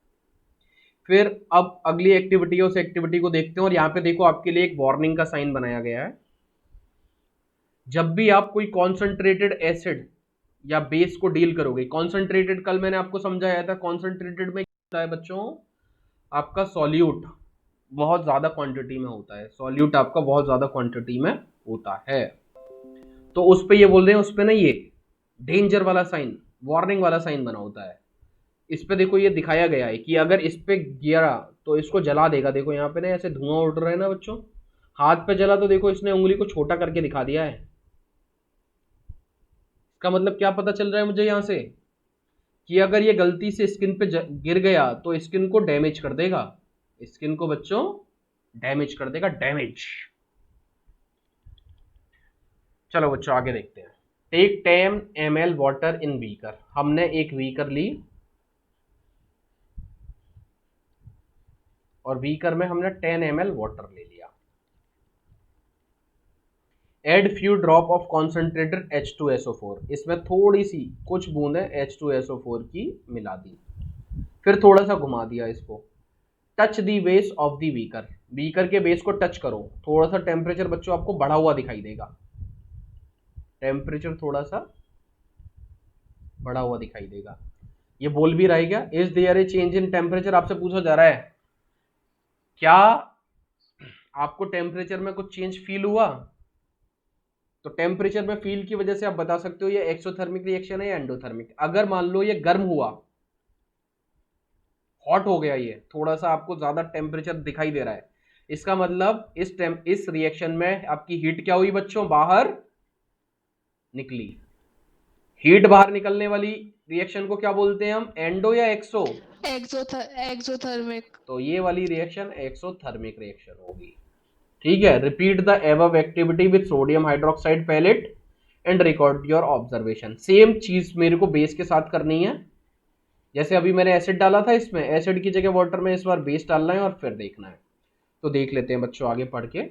फिर अब अगली एक्टिविटी, उस एक्टिविटी को देखते हैं। और यहाँ पे देखो आपके लिए एक वार्निंग का साइन बनाया गया है। जब भी आप कोई कॉन्सेंट्रेटेड एसिड या बेस को डील करोगे, कॉन्सेंट्रेटेड कल मैंने आपको समझाया था, कॉन्सेंट्रेटेड में क्या होता है बच्चों? आपका सॉल्यूट बहुत ज्यादा क्वांटिटी में होता है। सॉल्यूट आपका बहुत ज्यादा क्वांटिटी में होता है। तो उस पे ये बोल रहे हैं, उस पे ना ये डेंजर वाला साइन, वार्निंग वाला साइन बना होता है। इस पे देखो ये दिखाया गया है कि अगर इस पे गिरा तो इसको जला देगा। देखो यहाँ पे ना ऐसे धुआं उड़ रहा है ना बच्चों, हाथ पे जला तो देखो इसने उंगली को छोटा करके दिखा दिया है। इसका मतलब क्या पता चल रहा है मुझे यहाँ से? कि अगर ये गलती से स्किन पे गिर गया तो स्किन को डैमेज कर देगा। स्किन को बच्चों डैमेज कर देगा, डैमेज। चलो बच्चों आगे देखते हैं। Take 10 ml water in beaker. हमने एक बीकर ली और बीकर में हमने 10 ml वाटर ले लिया। Add few drop of concentrated H2SO4। इसमें थोड़ी सी कुछ बूंदें H2SO4 की मिला दी। फिर थोड़ा सा घुमा दिया इसको। Touch the base of the beaker. Beaker के बेस को टच करो। थोड़ा सा टेम्परेचर बच्चों आपको बढ़ा हुआ दिखाई देगा। टेम्परेचर थोड़ा सा बढ़ा हुआ दिखाई देगा। ये बोल भी रहा है क्या? Is there a change in temperature? आपसे पूछा जा रहा है क्या आपको टेम्परेचर में कुछ चेंज फील हुआ? तो टेम्परेचर में फील की वजह से आप बता सकते हो ये एक्सोथर्मिक रिएक्शन है या एंडोथर्मिक। अगर मान लो ये गर्म हुआ, हॉट हो गया, ये थोड़ा सा आपको ज्यादा टेम्परेचर दिखाई दे रहा है, इसका मतलब इस रिएक्शन में आपकी हीट क्या हुई बच्चों? बाहर निकली। हीट बाहर निकलने वाली रिएक्शन को क्या बोलते हैं हम? एंडो या एक्सो? एक्सोथर्मिक। तो ये वाली रिएक्शन एक्सोथर्मिक रिएक्शन होगी। ठीक है, repeat the above activity with sodium hydroxide pellet and record your observation. Same चीज मेरे को बेस के साथ करनी है। जैसे अभी मैंने एसिड डाला था, इसमें एसिड की जगह वाटर में इस बार बेस डालना है और फिर देखना है। तो देख लेते हैं बच्चों आगे पढ़ के।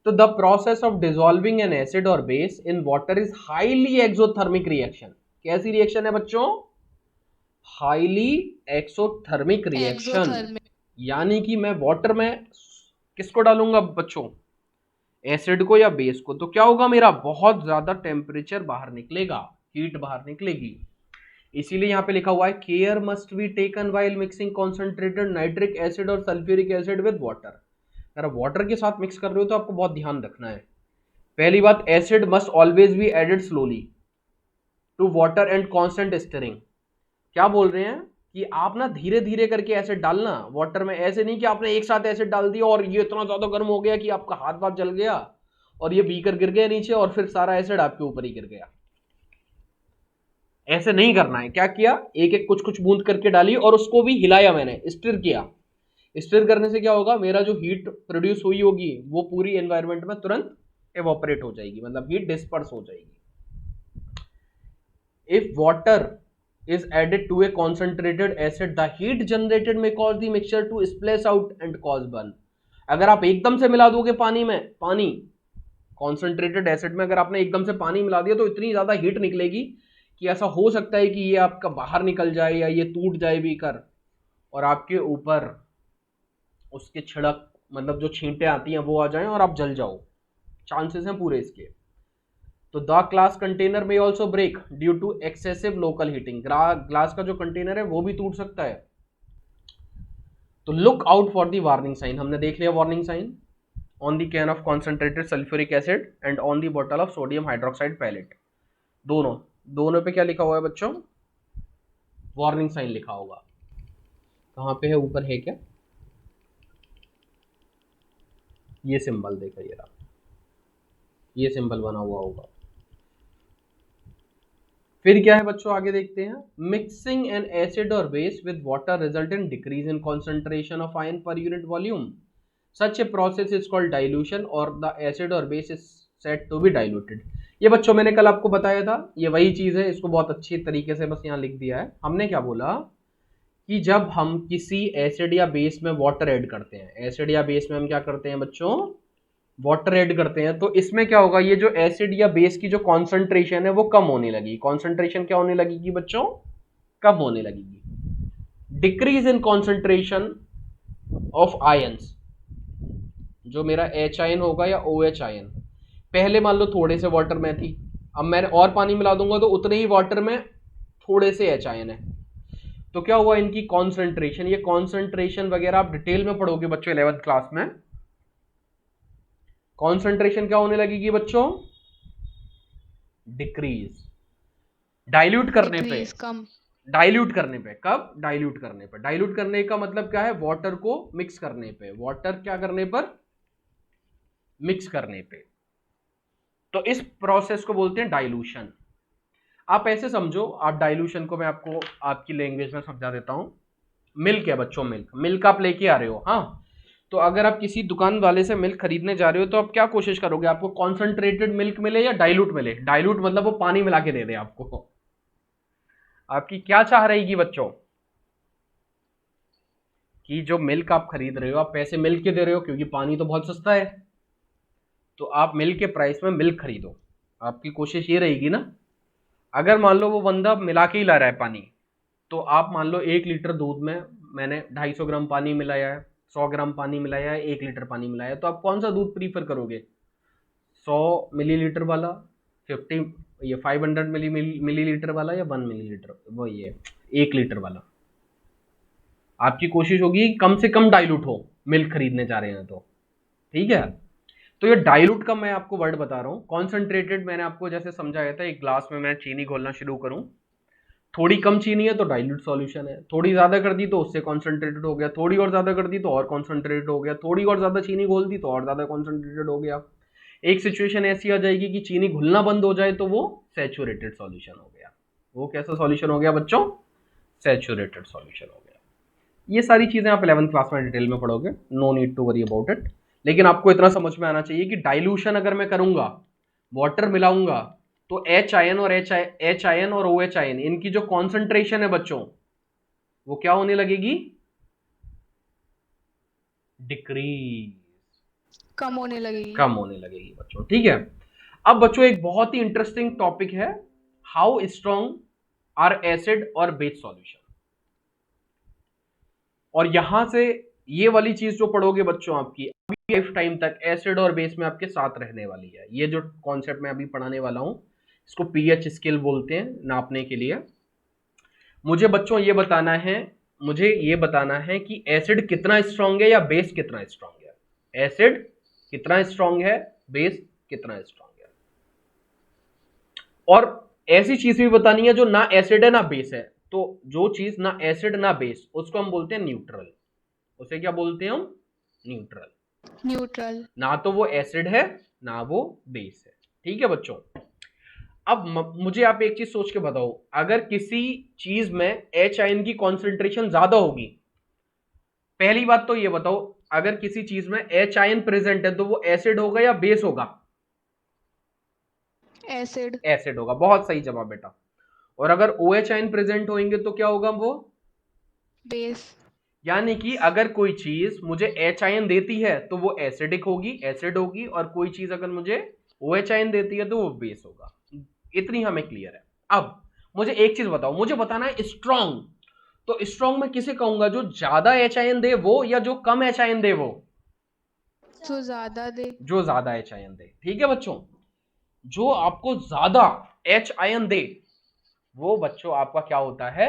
तो the process of dissolving an acid और base in water is highly exothermic reaction. कैसी रिएक्शन है बच्चों? Highly exothermic reaction. यानी कि मैं वाटर में किसको डालूंगा बच्चों? एसिड को या बेस को। तो क्या होगा? मेरा बहुत ज्यादा टेम्परेचर बाहर निकलेगा, हीट बाहर निकलेगी। इसीलिए यहाँ पे लिखा हुआ है care must be taken while mixing concentrated nitric acid और सल्फ्यूरिक एसिड विद वाटर। अगर वाटर के साथ मिक्स कर रहे हो तो आपको बहुत ध्यान रखना है। पहली बात, acid must always be added slowly to water and constant stirring. क्या बोल रहे हैं? कि आप ना धीरे धीरे करके एसिड डालना वाटर में, ऐसे नहीं कि आपने एक साथ एसिड डाल दिया और ये इतना ज्यादा गर्म हो गया कि आपका हाथ वाथ जल गया और ये बीकर गिर गया नीचे और फिर सारा एसिड आपके ऊपर ही गिर गया। ऐसे नहीं करना है। क्या किया, एक एक कुछ कुछ बूंद करके डाली और उसको भी हिलाया मैंने, स्टिर किया। स्टिर करने से क्या होगा, मेरा जो हीट प्रोड्यूस हुई होगी वो पूरी एनवायरनमेंट में तुरंत एवोपरेट हो जाएगी, मतलब हीट डिस्पर्स हो जाएगी। If water is added to a concentrated acid, the heat generated may cause the mixture to splash out and cause burn। अगर आप एकदम से मिला दोगे पानी में, पानी कॉन्सेंट्रेटेड एसिड में अगर आपने एकदम से पानी मिला दिया तो इतनी ज्यादा हीट निकलेगी कि ऐसा हो सकता है कि ये आपका बाहर निकल जाए या ये टूट जाए बीकर और आपके ऊपर उसके छिड़क, मतलब जो छींटे आती हैं वो आ जाएं और आप जल जाओ, चांसेस हैं पूरे इसके। तो द ग्लास कंटेनर में also break due to excessive local heating, glass का जो कंटेनर है वो भी टूट सकता है। तो look out for the warning sign, हमने देख लिया warning sign on the can of concentrated sulphuric acid and on the bottle of sodium hydroxide pellet. दोनों पे क्या लिखा हुआ है बच्चों, वार्निंग साइन लिखा होगा। कहाँ पे है, ऊपर है क्या, ये सिंबल देखा, ये सिंबल बना हुआ होगा। फिर क्या है बच्चों, आगे देखते हैं। मिक्सिंग एन एसिड और base with water result in decrease in concentration of ion per unit volume, such a process is called dilution और द एसिड और base is said to be diluted. ये बच्चों मैंने कल आपको बताया था, ये वही चीज है, इसको बहुत अच्छी तरीके से बस यहाँ लिख दिया है। हमने क्या बोला कि जब हम किसी एसिड या बेस में वाटर ऐड करते हैं, एसिड या बेस में हम क्या करते हैं बच्चों, वाटर ऐड करते हैं, तो इसमें क्या होगा, ये जो एसिड या बेस की जो कॉन्सेंट्रेशन है वो कम होने लगेगी। कॉन्सेंट्रेशन क्या होने लगेगी बच्चों, कम होने लगेगी। Decrease in concentration of ions, जो मेरा एच आयन होगा या ओ एच आयन, पहले मान लो थोड़े से वाटर में थी, अब मैं और पानी मिला दूंगा तो उतने ही वाटर में थोड़े से एच आयन है, तो क्या हुआ, इनकी कॉन्सेंट्रेशन, ये कॉन्सेंट्रेशन वगैरह आप डिटेल में पढ़ोगे बच्चों 11th क्लास में। कॉन्सेंट्रेशन क्या होने लगेगी बच्चों, डिक्रीज। डाइल्यूट करने पे, कम। डाइल्यूट करने पे, कब, डाइल्यूट करने पे। डाइल्यूट करने का मतलब क्या है, वाटर को मिक्स करने पे, वाटर क्या करने पर, मिक्स करने पे। तो इस प्रोसेस को बोलते हैं डाइल्यूशन। आप ऐसे समझो, आप डाइल्यूशन को मैं आपको आपकी लैंग्वेज में समझा देता हूं। मिल्क है बच्चों, मिल्क आप लेके आ रहे हो, हाँ, तो अगर आप किसी दुकान वाले से मिल्क खरीदने जा रहे हो तो आप क्या कोशिश करोगे, आपको कॉन्सेंट्रेटेड मिल्क मिले या डाइल्यूट मिले। डाइल्यूट मतलब वो पानी मिला के दे दे आपको। आपकी क्या चाह रहेगी बच्चों, कि जो मिल्क आप खरीद रहे हो, आप पैसे मिल्क के दे रहे हो क्योंकि पानी तो बहुत सस्ता है, तो आप मिल्क के प्राइस में मिल्क खरीदो। आपकी कोशिश ये रहेगी ना। अगर मान लो वो बंदा मिला के ही ला रहा है पानी, तो आप मान लो 1 लीटर दूध में मैंने 250 ग्राम पानी मिलाया है, 100 ग्राम पानी मिलाया है, 1 लीटर पानी मिलाया है, तो आप कौन सा दूध प्रीफर करोगे, 100 मिलीलीटर वाला, 500 मिलीलीटर वाला, या 1 मिलीलीटर, वो ये 1 लीटर वाला। आपकी कोशिश होगी कम से कम डाइल्यूट हो, मिल्क खरीदने जा रहे हैं तो, ठीक है। तो ये डाइल्यूट का मैं आपको वर्ड बता रहा हूँ। कॉन्सेंट्रेटेड मैंने आपको जैसे समझाया था, एक ग्लास में मैं चीनी घोलना शुरू करूँ, थोड़ी कम चीनी है तो डाइल्यूट सॉल्यूशन है, थोड़ी ज़्यादा कर दी तो उससे कॉन्सेंट्रेटेड हो गया, थोड़ी और ज़्यादा कर दी तो और कॉन्सेंट्रेटेड हो गया, थोड़ी और ज़्यादा चीनी घोल दी तो और ज़्यादा कॉन्सेंट्रेटेड हो गया। एक सिचुएशन ऐसी आ जाएगी कि चीनी घुलना बंद हो जाए तो वो सैचुरेटेड सॉल्यूशन हो गया। वो कैसा सॉल्यूशन हो गया बच्चों, सैचुरेटेड सॉल्यूशन हो गया। ये सारी चीज़ें आप 11th क्लास में डिटेल में पढ़ोगे, no need to worry about it. लेकिन आपको इतना समझ में आना चाहिए कि डाइल्यूशन अगर मैं करूंगा, वाटर मिलाऊंगा, तो एच आयन और ओ एच आयन, इनकी जो कॉन्सेंट्रेशन है बच्चों, वो क्या होने लगेगी, डिक्रीज, कम होने लगेगी बच्चों, ठीक है। अब बच्चों एक बहुत ही इंटरेस्टिंग टॉपिक है, हाउ स्ट्रॉन्ग आर एसिड और बेस सॉल्यूशन। और यहां से ये वाली चीज जो पढ़ोगे बच्चों, आपकी अभी लाइफ टाइम तक एसिड और बेस में आपके साथ रहने वाली है। ये जो कॉन्सेप्ट मैं अभी पढ़ाने वाला हूं, इसको पीएच स्केल बोलते हैं नापने के लिए। मुझे बच्चों ये बताना है कि एसिड कितना स्ट्रांग है या बेस कितना स्ट्रांग है। एसिड कितना स्ट्रांग है, बेस कितना स्ट्रांग है। और ऐसी चीज भी बतानी है जो ना एसिड है ना बेस है, तो जो चीज ना एसिड ना बेस, उसको हम बोलते हैं न्यूट्रल। उसे क्या बोलते हैं हम? न्यूट्रल। न्यूट्रल। ना तो वो एसिड है ना वो बेस है। ठीक है बच्चों, अब मुझे आप एक चीज सोच के बताओ, अगर किसी चीज में एच आयन की कॉन्सेंट्रेशन ज्यादा होगी, पहली बात तो ये बताओ, अगर किसी चीज में एच आयन प्रेजेंट है तो वो एसिड होगा या बेस होगा? एसिड। एसिड होगा। बहुत सही जवाब बेटा। और अगर ओ एच आयन प्रेजेंट होंगे तो क्या होगा वो? बेस। यानी कि अगर कोई चीज मुझे एच आयन देती है तो वो एसिडिक होगी, एसिड होगी, और कोई चीज अगर मुझे ओ एच आयन देती है तो वो बेस होगा। इतनी हमें क्लियर है। अब मुझे एक चीज बताओ, मुझे बताना है स्ट्रॉन्ग। तो स्ट्रॉन्ग में किसे कहूंगा? जो ज्यादा एच आयन दे वो, या जो कम एच आयन दे वो? जो ज्यादा दे। जो ज्यादा एच आयन दे। ठीक है बच्चों, जो आपको ज्यादा एच आयन दे वो बच्चों आपका क्या होता है?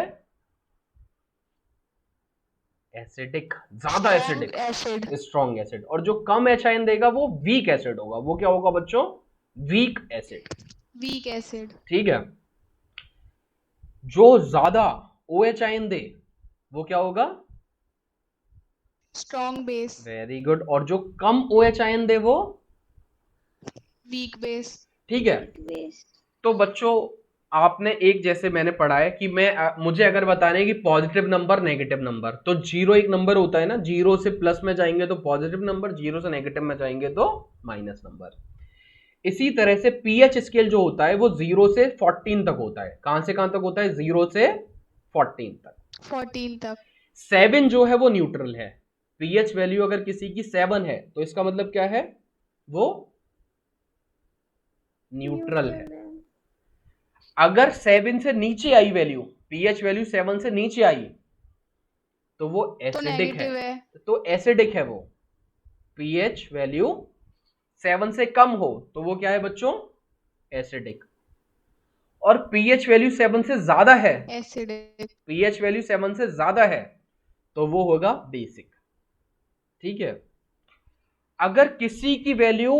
एसिडिक, ज्यादा एसिडिक, एसिड। Strong acid. और जो कम एच आयन देगा वो वीक एसिड होगा। वो क्या होगा बच्चों? Weak acid. Weak acid. ठीक है, जो ज्यादा ओ एच आयन दे वो क्या होगा? Strong base. Very good. और जो कम ओ एच आयन दे वो? Weak base. ठीक है, बेस। तो बच्चों आपने एक, जैसे मैंने पढ़ा है कि मुझे अगर बताना है कि पॉजिटिव नंबर नेगेटिव नंबर, तो जीरो एक नंबर होता है ना, जीरो से प्लस में जाएंगे तो पॉजिटिव नंबर, जीरो से नेगेटिव में जाएंगे तो माइनस नंबर। इसी तरह से पीएच स्केल जो होता है वो 0 से 14 तक होता है। कहां से कहां तक होता है? 0 से 14 तक। 14 तक। 7 जो है वो न्यूट्रल है। पीएच वैल्यू अगर किसी की 7 है तो इसका मतलब क्या है? वो न्यूट्रल है। अगर 7 से नीचे आई वैल्यू, पीएच वैल्यू 7 से नीचे आई तो वो एसिडिक है। तो एसिडिक है वो। पीएच वैल्यू 7 से कम हो तो वो क्या है बच्चों? एसिडिक। और पीएच वैल्यू 7 से ज्यादा है, एसिडिक। पीएच वैल्यू 7 से ज्यादा है तो वो होगा बेसिक। ठीक है, अगर किसी की वैल्यू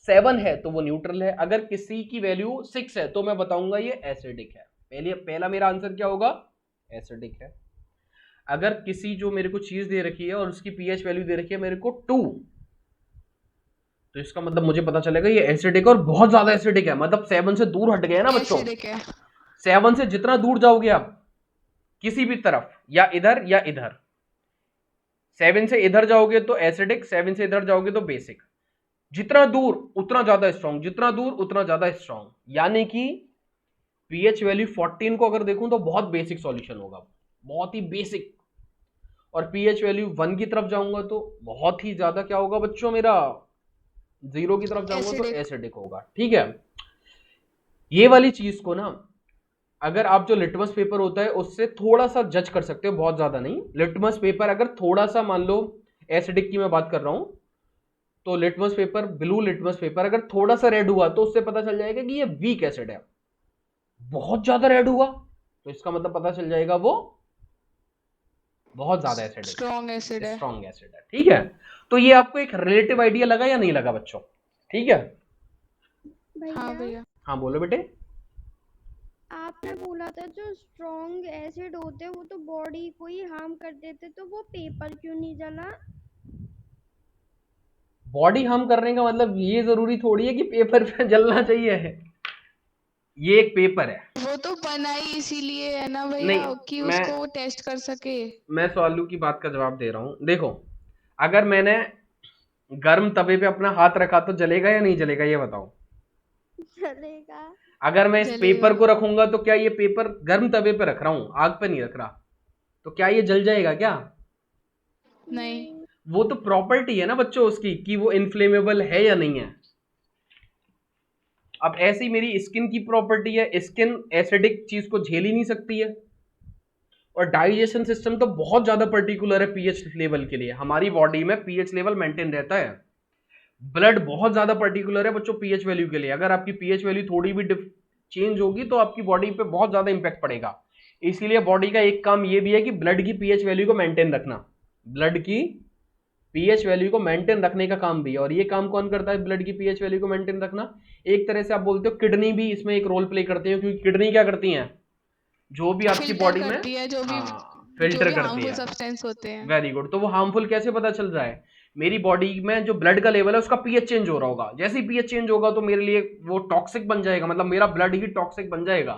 7 है तो वो न्यूट्रल है, अगर किसी की वैल्यू 6 है तो मैं बताऊंगा ये एसिडिक है। पहला मेरा आंसर क्या होगा? एसिडिक है। अगर किसी जो मेरे को चीज दे रखी है और उसकी पीएच वैल्यू दे रखी है मेरे को 2, तो इसका मतलब मुझे पता चलेगा ये एसिडिक और बहुत ज्यादा एसिडिक है। मतलब 7 से दूर हट गए ना बच्चों। एसिडिक है। 7 से जितना दूर जाओगे आप किसी भी तरफ, या इधर या इधर, 7 से इधर जाओगे तो एसिडिक, 7 से इधर जाओगे तो बेसिक। जितना दूर उतना ज्यादा स्ट्रॉन्ग, जितना दूर उतना ज्यादा स्ट्रॉन्ग। यानी कि पीएच वैल्यू 14 को अगर देखूं तो बहुत बेसिक सॉल्यूशन होगा, बहुत ही बेसिक। और पीएच वैल्यू 1 की तरफ जाऊंगा तो बहुत ही ज्यादा क्या होगा बच्चों मेरा? 0 की तरफ जाऊंगा तो एसिडिक होगा। ठीक है, ये वाली चीज को ना अगर आप जो लिटमस पेपर होता है उससे थोड़ा सा जज कर सकते हो, बहुत ज्यादा नहीं। लिटमस पेपर अगर थोड़ा सा, मान लो एसिडिक की मैं बात कर रहा हूं, तो litmus paper, blue litmus paper अगर थोड़ा सा रेड हुआ तो उससे पता चल जाएगा कि ये वीक एसिड है। बहुत ज्यादा रेड हुआ तो इसका मतलब पता चल जाएगा वो बहुत ज्यादा एसिड है, स्ट्रॉन्ग एसिड है। स्ट्रॉन्ग एसिड है। ठीक है, तो ये आपको एक रिलेटिव आइडिया लगा या नहीं लगा बच्चों? ठीक है, हाँ भैया। हाँ बोलो बेटे। आपने बोला था जो स्ट्रॉन्ग एसिड होते हैं वो तो बॉडी को ही हार्म कर देते, तो वो पेपर क्यों नहीं जला? बॉडी हार्म करने का मतलब ये जरूरी थोड़ी है कि पेपर पे जलना चाहिए। ये एक पेपर है। वो तो बनाई इसीलिए है ना भैया नहीं, कि मैं उसको वो टेस्ट कर सके। सवालू की बात का जवाब दे रहा हूं। देखो, अगर मैंने गर्म तवे पे अपना हाथ रखा तो जलेगा या नहीं जलेगा ये बताओ? जलेगा। अगर मैं इस जलेगा। पेपर को रखूंगा तो क्या ये पेपर गर्म तवे पे रख रहा हूं, आग पे नहीं रख रहा, तो क्या ये जल जाएगा क्या? नहीं। वो तो प्रॉपर्टी है ना बच्चों उसकी कि वो इनफ्लेमेबल है या नहीं है। अब ऐसी मेरी स्किन की प्रॉपर्टी है, स्किन एसिडिक चीज को झेल ही नहीं सकती है। और डाइजेशन सिस्टम तो बहुत ज्यादा पर्टिकुलर है पीएच लेवल के लिए। हमारी बॉडी में पीएच लेवल मेंटेन रहता है। ब्लड बहुत ज्यादा पर्टिकुलर है बच्चों पीएच वैल्यू के लिए। अगर आपकी पीएच वैल्यू थोड़ी भी चेंज होगी तो आपकी बॉडी पे बहुत ज्यादा इंपैक्ट पड़ेगा। इसीलिए बॉडी का एक काम ये भी है कि ब्लड की पीएच वैल्यू को मेंटेन रखना, ब्लड की पीएच वैल्यू को मेंटेन रखने का काम भी है। और ये काम कौन करता है ब्लड की पीएच वैल्यू को मेंटेन रखना? एक तरह से आप बोलते हो किडनी भी इसमें एक रोल प्ले करती है, क्योंकि किडनी क्या करती हैं? जो भी आपकी फिल्टर बॉडी में, करती है जो हाँ फिल्टर करती हार्मफुल है। सब्सटेंस होते हैं। Very good. तो वो हार्मफुल कैसे पता चल रहा है? मेरी बॉडी में जो ब्लड का लेवल है उसका पीएच चेंज हो रहा होगा, जैसे ही पीएच चेंज होगा तो मेरे लिए वो टॉक्सिक बन जाएगा, मतलब मेरा ब्लड ही टॉक्सिक बन जाएगा।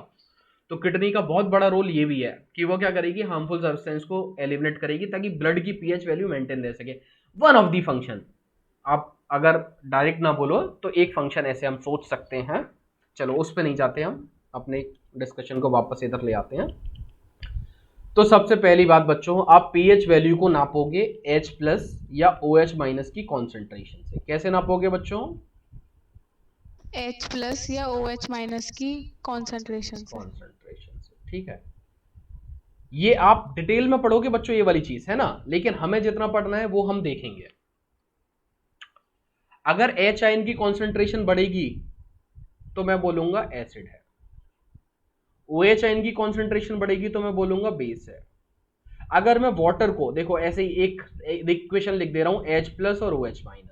तो किडनी का बहुत बड़ा रोल ये भी है कि वो क्या करेगी, हार्मफुल सब्सटेंस को एलिमिनेट करेगी ताकि ब्लड की पीएच वैल्यू मेंटेन रह सके। वन ऑफ द फंक्शन, आप अगर डायरेक्ट ना बोलो तो एक फंक्शन ऐसे हम सोच सकते हैं। चलो उस पर नहीं जाते, हम अपने डिस्कशन को वापस इधर ले आते हैं। तो सबसे पहली बात बच्चों, आप पीएच वैल्यू को नापोगे H प्लस या OH माइनस की कॉन्सेंट्रेशन से। कैसे नापोगे बच्चों? H प्लस या OH माइनस की कॉन्सेंट्रेशन से। कॉन्सेंट्रेशन से, ठीक है। ये आप डिटेल में पढ़ोगे बच्चों, ये वाली चीज है ना, लेकिन हमें जितना पढ़ना है वो हम देखेंगे। अगर H आयन की कॉन्सेंट्रेशन बढ़ेगी तो मैं बोलूंगा एसिड है, OH आयन की कॉन्सेंट्रेशन बढ़ेगी तो मैं बोलूंगा बेस है। अगर मैं वाटर को देखो ऐसे ही एक इक्वेशन लिख दे रहा हूं H प्लस और OH माइनस,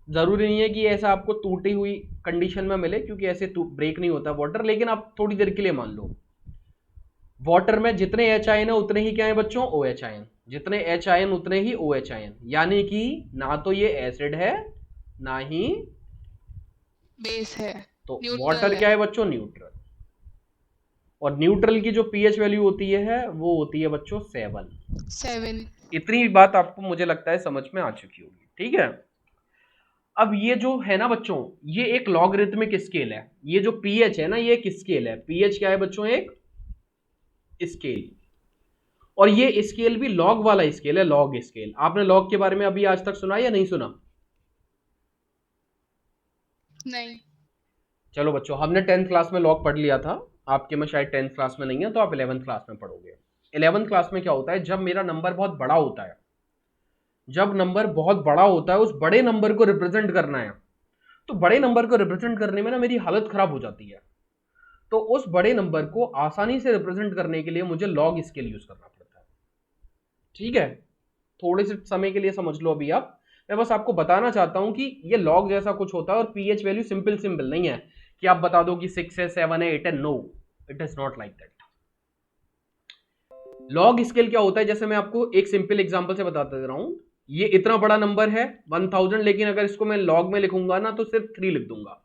जरूरी नहीं है कि ऐसा आपको टूटी हुई कंडीशन में मिले क्योंकि ऐसे ब्रेक नहीं होता वाटर, लेकिन आप थोड़ी देर के लिए मान लो वाटर में जितने H आयन है उतने ही क्या है बच्चों, OH आयन, जितने H आयन उतने ही OH आयन, यानी कि ना तो ये एसिड है ना ही बेस है, तो न्यूट्रल वाटर क्या है बच्चों, न्यूट्रल। और न्यूट्रल की जो पीएच वैल्यू होती है वो होती है बच्चों 7। 7। इतनी बात आपको मुझे लगता है समझ में आ चुकी होगी, ठीक है। अब ये जो है ना बच्चों, ये एक लॉगरिथमिक स्केल है, ये जो पीएच है ना ये एक स्केल है। पीएच क्या है बच्चों, एक स्केल। और ये स्केल भी लॉग वाला स्केल है, लॉग स्केल। आपने लॉग के बारे में अभी आज तक सुना या नहीं सुना? नहीं। चलो बच्चों, हमने 10th क्लास में लॉग पढ़ लिया था, आपके में शायद 10th क्लास में नहीं है तो आप 11th क्लास में पढ़ोगे। 11th क्लास में क्या होता है, जब मेरा नंबर बहुत बड़ा होता है, जब नंबर बहुत बड़ा होता है उस बड़े नंबर को रिप्रेजेंट करना है, तो बड़े नंबर को रिप्रेजेंट करने में ना मेरी हालत खराब हो जाती है। तो उस बड़े नंबर को आसानी से रिप्रेजेंट करने के लिए मुझे लॉग स्केल यूज करना पड़ता है, ठीक है। थोड़े से समय के लिए समझ लो अभी आप, मैं बस आपको बताना चाहता हूं कि ये लॉग जैसा कुछ होता है। और पीएच वैल्यू सिंपल सिंपल नहीं है कि आप बता दो कि 6 है 7 है 8 है, no, it is not like that. Log scale क्या होता है, जैसे मैं आपको एक सिंपल एग्जांपल से बताता दे रहा हूं। ये इतना बड़ा नंबर है 1000, लेकिन अगर इसको मैं लॉग में लिखूंगा ना तो सिर्फ 3 लिख दूंगा।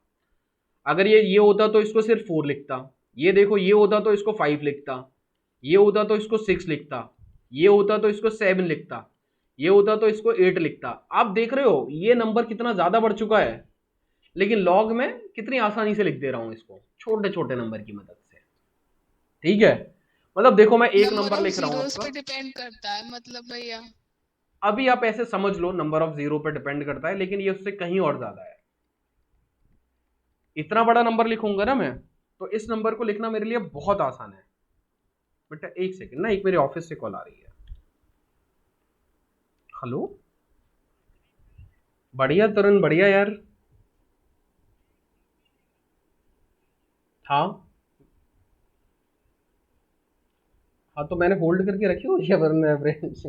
अगर ये होता तो इसको सिर्फ 4 लिखता, ये देखो ये होता तो इसको 5 लिखता, ये होता तो इसको 6 लिखता, ये होता तो इसको 7 लिखता, ये होता तो इसको 8 लिखता। आप देख रहे हो ये नंबर कितना ज्यादा बढ़ चुका है, लेकिन लॉग में कितनी आसानी से लिख दे रहा हूं इसको छोटे छोटे नंबर की मदद से, ठीक है। मतलब देखो मैं एक नंबर नंबर ऑफ लिख रहा हूं जीरोस आपका, पे डिपेंड करता है मतलब भैया। अभी आप ऐसे समझ लो नंबर ऑफ जीरो पे डिपेंड करता है, लेकिन ये उससे कहीं और ज्यादा है। इतना बड़ा नंबर लिखूंगा ना मैं, तो इस नंबर को लिखना मेरे लिए बहुत आसान है। बेटा एक सेकंड ना, एक मेरे ऑफिस से कॉल आ रही है। हेलो, बढ़िया तरुण, बढ़िया यार। हाँ हाँ, तो मैंने होल्ड करके रखी हुई है वरुण एवरेज,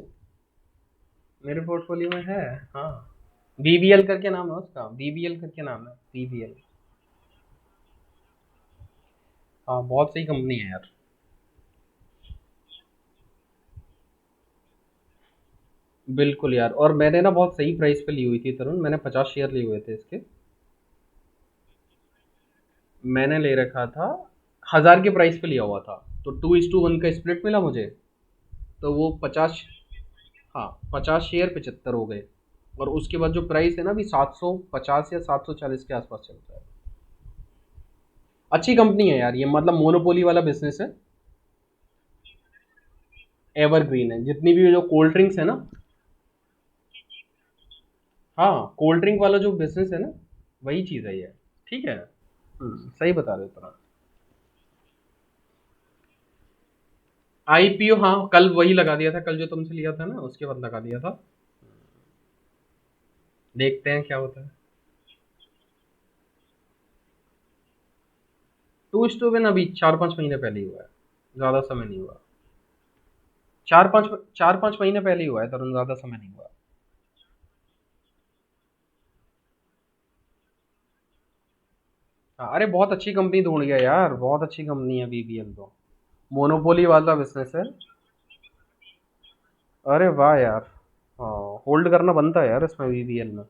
मेरे पोर्टफोलियो में है। हाँ, बीबीएल करके नाम है उसका, बीबीएल करके नाम है, बीबीएल। हाँ बहुत सही कंपनी है यार। बिल्कुल यार, और मैंने ना बहुत सही प्राइस पे ली हुई थी तरुण, मैंने 50 शेयर लिए हुए थे इसके। मैंने ले रखा था 1000 के प्राइस पे लिया हुआ था, तो 2:1 का स्प्लिट मिला मुझे, तो वो 50, हाँ 50 शेयर 75 हो गए। और उसके बाद जो प्राइस है ना अभी 750 या 740 के आसपास चलता है। अच्छी कंपनी है यार ये, मतलब मोनोपोली वाला बिजनेस है, एवरग्रीन है। जितनी भी जो कोल्ड ड्रिंक्स है ना, हाँ कोल्ड ड्रिंक वाला जो बिजनेस है ना, वही चीज़ है ये, ठीक है। सही बता रहे हो तुम। आईपीओ हाँ कल वही लगा दिया था, कल जो तुमसे लिया था ना उसके बाद लगा दिया था। देखते हैं क्या होता है। 2:1 अभी 4-5 महीने पहले ही हुआ है, ज़्यादा समय नहीं हुआ। 4-5 महीने पहले ही हुआ है तरुण, ज़्यादा समय नहीं हुआ। हाँ, अरे बहुत अच्छी कंपनी ढूंढ गया यार, बहुत अच्छी कंपनी है बीबीएल तो। मोनोपोली वाला बिजनेस है। अरे वाह यार, हाँ होल्ड करना बनता है यार इसमें वीबीएल में।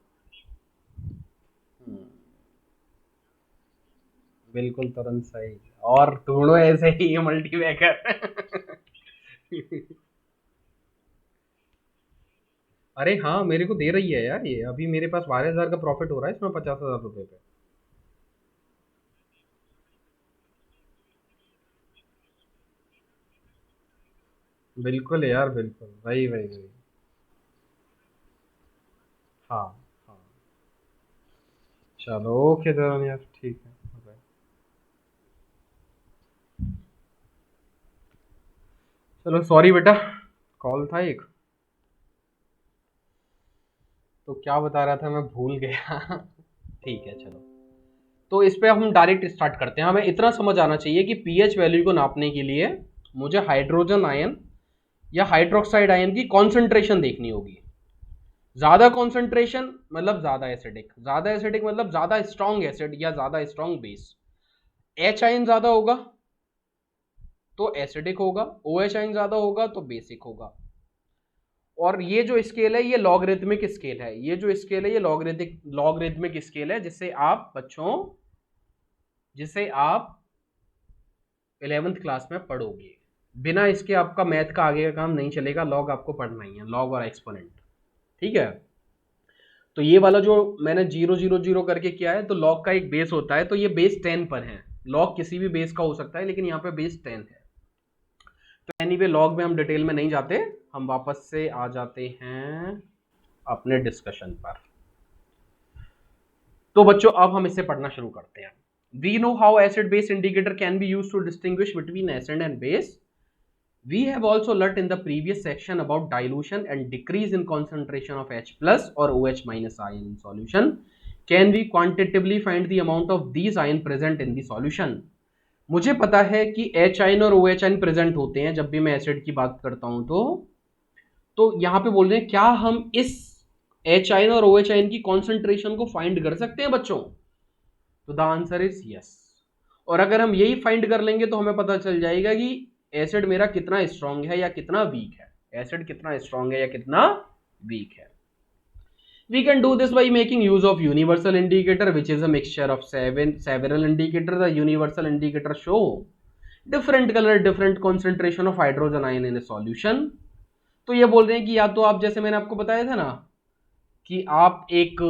हम्म, बिल्कुल तुरंत सही। और ढूंढो ऐसे ही मल्टीबैगर। अरे हाँ मेरे को दे रही है यार, ये अभी मेरे पास 12,000 का प्रॉफिट हो रहा है इसमें 50,000 रुपए पे। बिल्कुल यार बिल्कुल, वही वही वही। हाँ हाँ। चलो ओके धर्म यार, ठीक है। Bye. चलो सॉरी बेटा, कॉल था एक, तो क्या बता रहा था मैं भूल गया। ठीक है चलो, तो इस पे हम डायरेक्ट स्टार्ट करते हैं। हमें इतना समझ आना चाहिए कि पीएच वैल्यू को नापने के लिए मुझे हाइड्रोजन आयन या हाइड्रोक्साइड आयन की कॉन्सेंट्रेशन देखनी होगी। ज्यादा कॉन्सेंट्रेशन मतलब ज्यादा एसिडिक मतलब ज्यादा स्ट्रॉन्ग एसिड या ज्यादा स्ट्रॉन्ग बेस। एच आयन ज्यादा होगा तो एसिडिक होगा, ओ एच आयन ज्यादा होगा तो बेसिक होगा। और ये जो स्केल है ये लॉगरिथमिक स्केल है, ये जो स्केल है ये लॉगरिथमिक स्केल है, जिसे आप 11th क्लास में पढ़ोगे। बिना इसके आपका मैथ का आगे का काम नहीं चलेगा, लॉग आपको पढ़ना ही है, लॉग और एक्सपोनेंट। ठीक है, तो ये वाला जो मैंने 0 0 0 करके किया है, तो लॉग का एक बेस होता है, तो ये बेस 10 पर है। लॉग किसी भी बेस का हो सकता है लेकिन यहाँ पे बेस 10 है। तो एनीवे लॉग में हम डिटेल में नहीं जाते, हम वापस से आ जाते हैं अपने डिस्कशन पर। तो बच्चों अब हम इसे पढ़ना शुरू करते हैं। We know how acid base indicator can be used to distinguish between acid and base. We have also learnt in the previous section about dilution and decrease in concentration of H plus or OH minus ion in solution. Can we quantitatively find the amount of these ion present in the solution? मुझे पता है कि H ion और OH ion present होते हैं जब भी मैं एसिड की बात करता हूं, तो यहां पे बोल रहे हैं क्या हम इस H आयन और OH आयन की कॉन्सेंट्रेशन को फाइंड कर सकते हैं बच्चों? तो द आंसर इज यस। और अगर हम यही फाइंड कर लेंगे तो हमें पता चल जाएगा कि एसिड मेरा कितना स्ट्रांग है या कितना वीक है, एसिड कितना स्ट्रांग है या कितना वीक है। We can do this by making use of universal indicator, which is a mixture of several indicators. The universal indicator show different color, different concentration of hydrogen ion in a solution. तो ये बोल रहे हैं कि या तो आप, जैसे मैंने आपको बताया था ना कि आप एक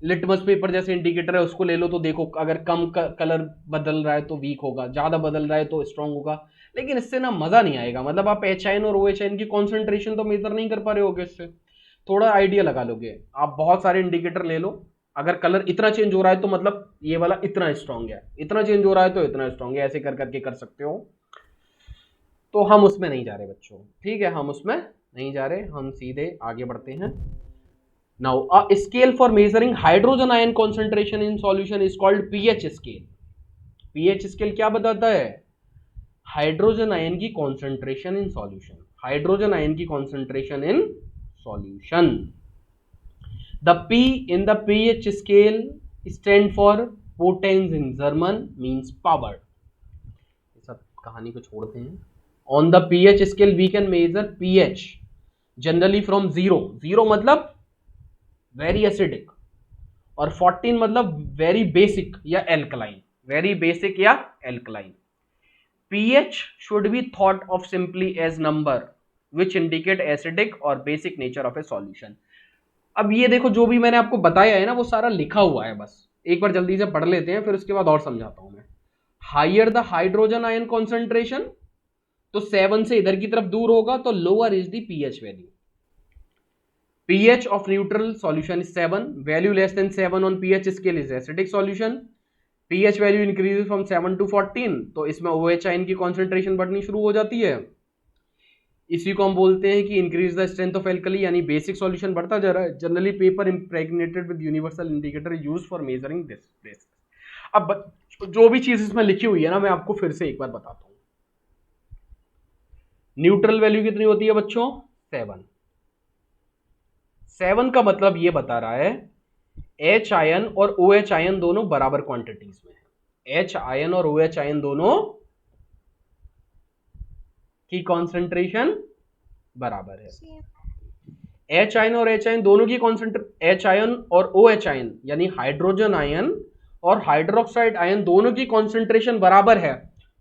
लिटमस पेपर जैसे इंडिकेटर है उसको ले लो, तो देखो अगर कम कलर बदल रहा है तो वीक होगा, ज्यादा बदल रहा है तो स्ट्रांग होगा। लेकिन इससे ना मजा नहीं आएगा, मतलब आप एच आयन और ओ एच आयन की कॉन्सेंट्रेशन तो मेजर नहीं कर पा रहे होगे, इससे थोड़ा आइडिया लगा लोगे। आप बहुत सारे इंडिकेटर ले लो, अगर कलर इतना चेंज हो रहा है तो मतलब ये वाला इतना स्ट्रांग है, इतना चेंज हो रहा है तो इतना स्ट्रांग है, ऐसे कर करके कर सकते हो। तो हम उसमें नहीं जा रहे बच्चों, ठीक है, हम उसमें नहीं जा रहे, हम सीधे आगे बढ़ते हैं। Now, a scale for measuring hydrogen ion concentration in solution is called pH scale. pH scale क्या बताता है? हाइड्रोजन आयन की concentration in solution, hydrogen ion की concentration in solution. The P in the pH scale stand for potens in German, means power. ये सब कहानी को छोड़ते हैं। On the pH scale we can measure pH generally from 0 मतलब very acidic, और 14 मतलब वेरी बेसिक या एल्कलाइन, वेरी बेसिक या alkaline. pH should be thought of simply as number which indicate acidic or basic nature of a solution. अब ये देखो जो भी मैंने आपको बताया है ना वो सारा लिखा हुआ है, बस एक बार जल्दी से पढ़ लेते हैं फिर उसके बाद और समझाता हूं मैं। Higher the hydrogen ion concentration, तो 7 से इधर की तरफ दूर होगा तो lower is the pH value. pH of neutral solution is 7, value less than 7 on pH scale is acidic solution. pH value increases from 7 to 14, तो इसमें OH आयन की कॉन्सेंट्रेशन बढ़नी शुरू हो जाती है। इसी को हम बोलते हैं कि increase the strength of alkali, यानी बेसिक सॉल्यूशन बढ़ता जा रहा है। Generally paper impregnated with universal indicator use for measuring this basis. अब जो भी चीज इसमें लिखी हुई है ना मैं आपको फिर से एक बार बताता हूं। न्यूट्रल वैल्यू कितनी होती है बच्चों? 7। 7 का मतलब ये बता रहा है H आयन और OH आयन दोनों बराबर क्वांटिटीज में है। H आयन और OH आयन दोनों की कॉन्सेंट्रेशन बराबर है। सेम। एच आयन और एच आयन दोनों की कॉन्सेंट्रेशन, एच आयन और ओ एच आयन यानी हाइड्रोजन आयन और हाइड्रोक्साइड आयन दोनों की कॉन्सेंट्रेशन बराबर है।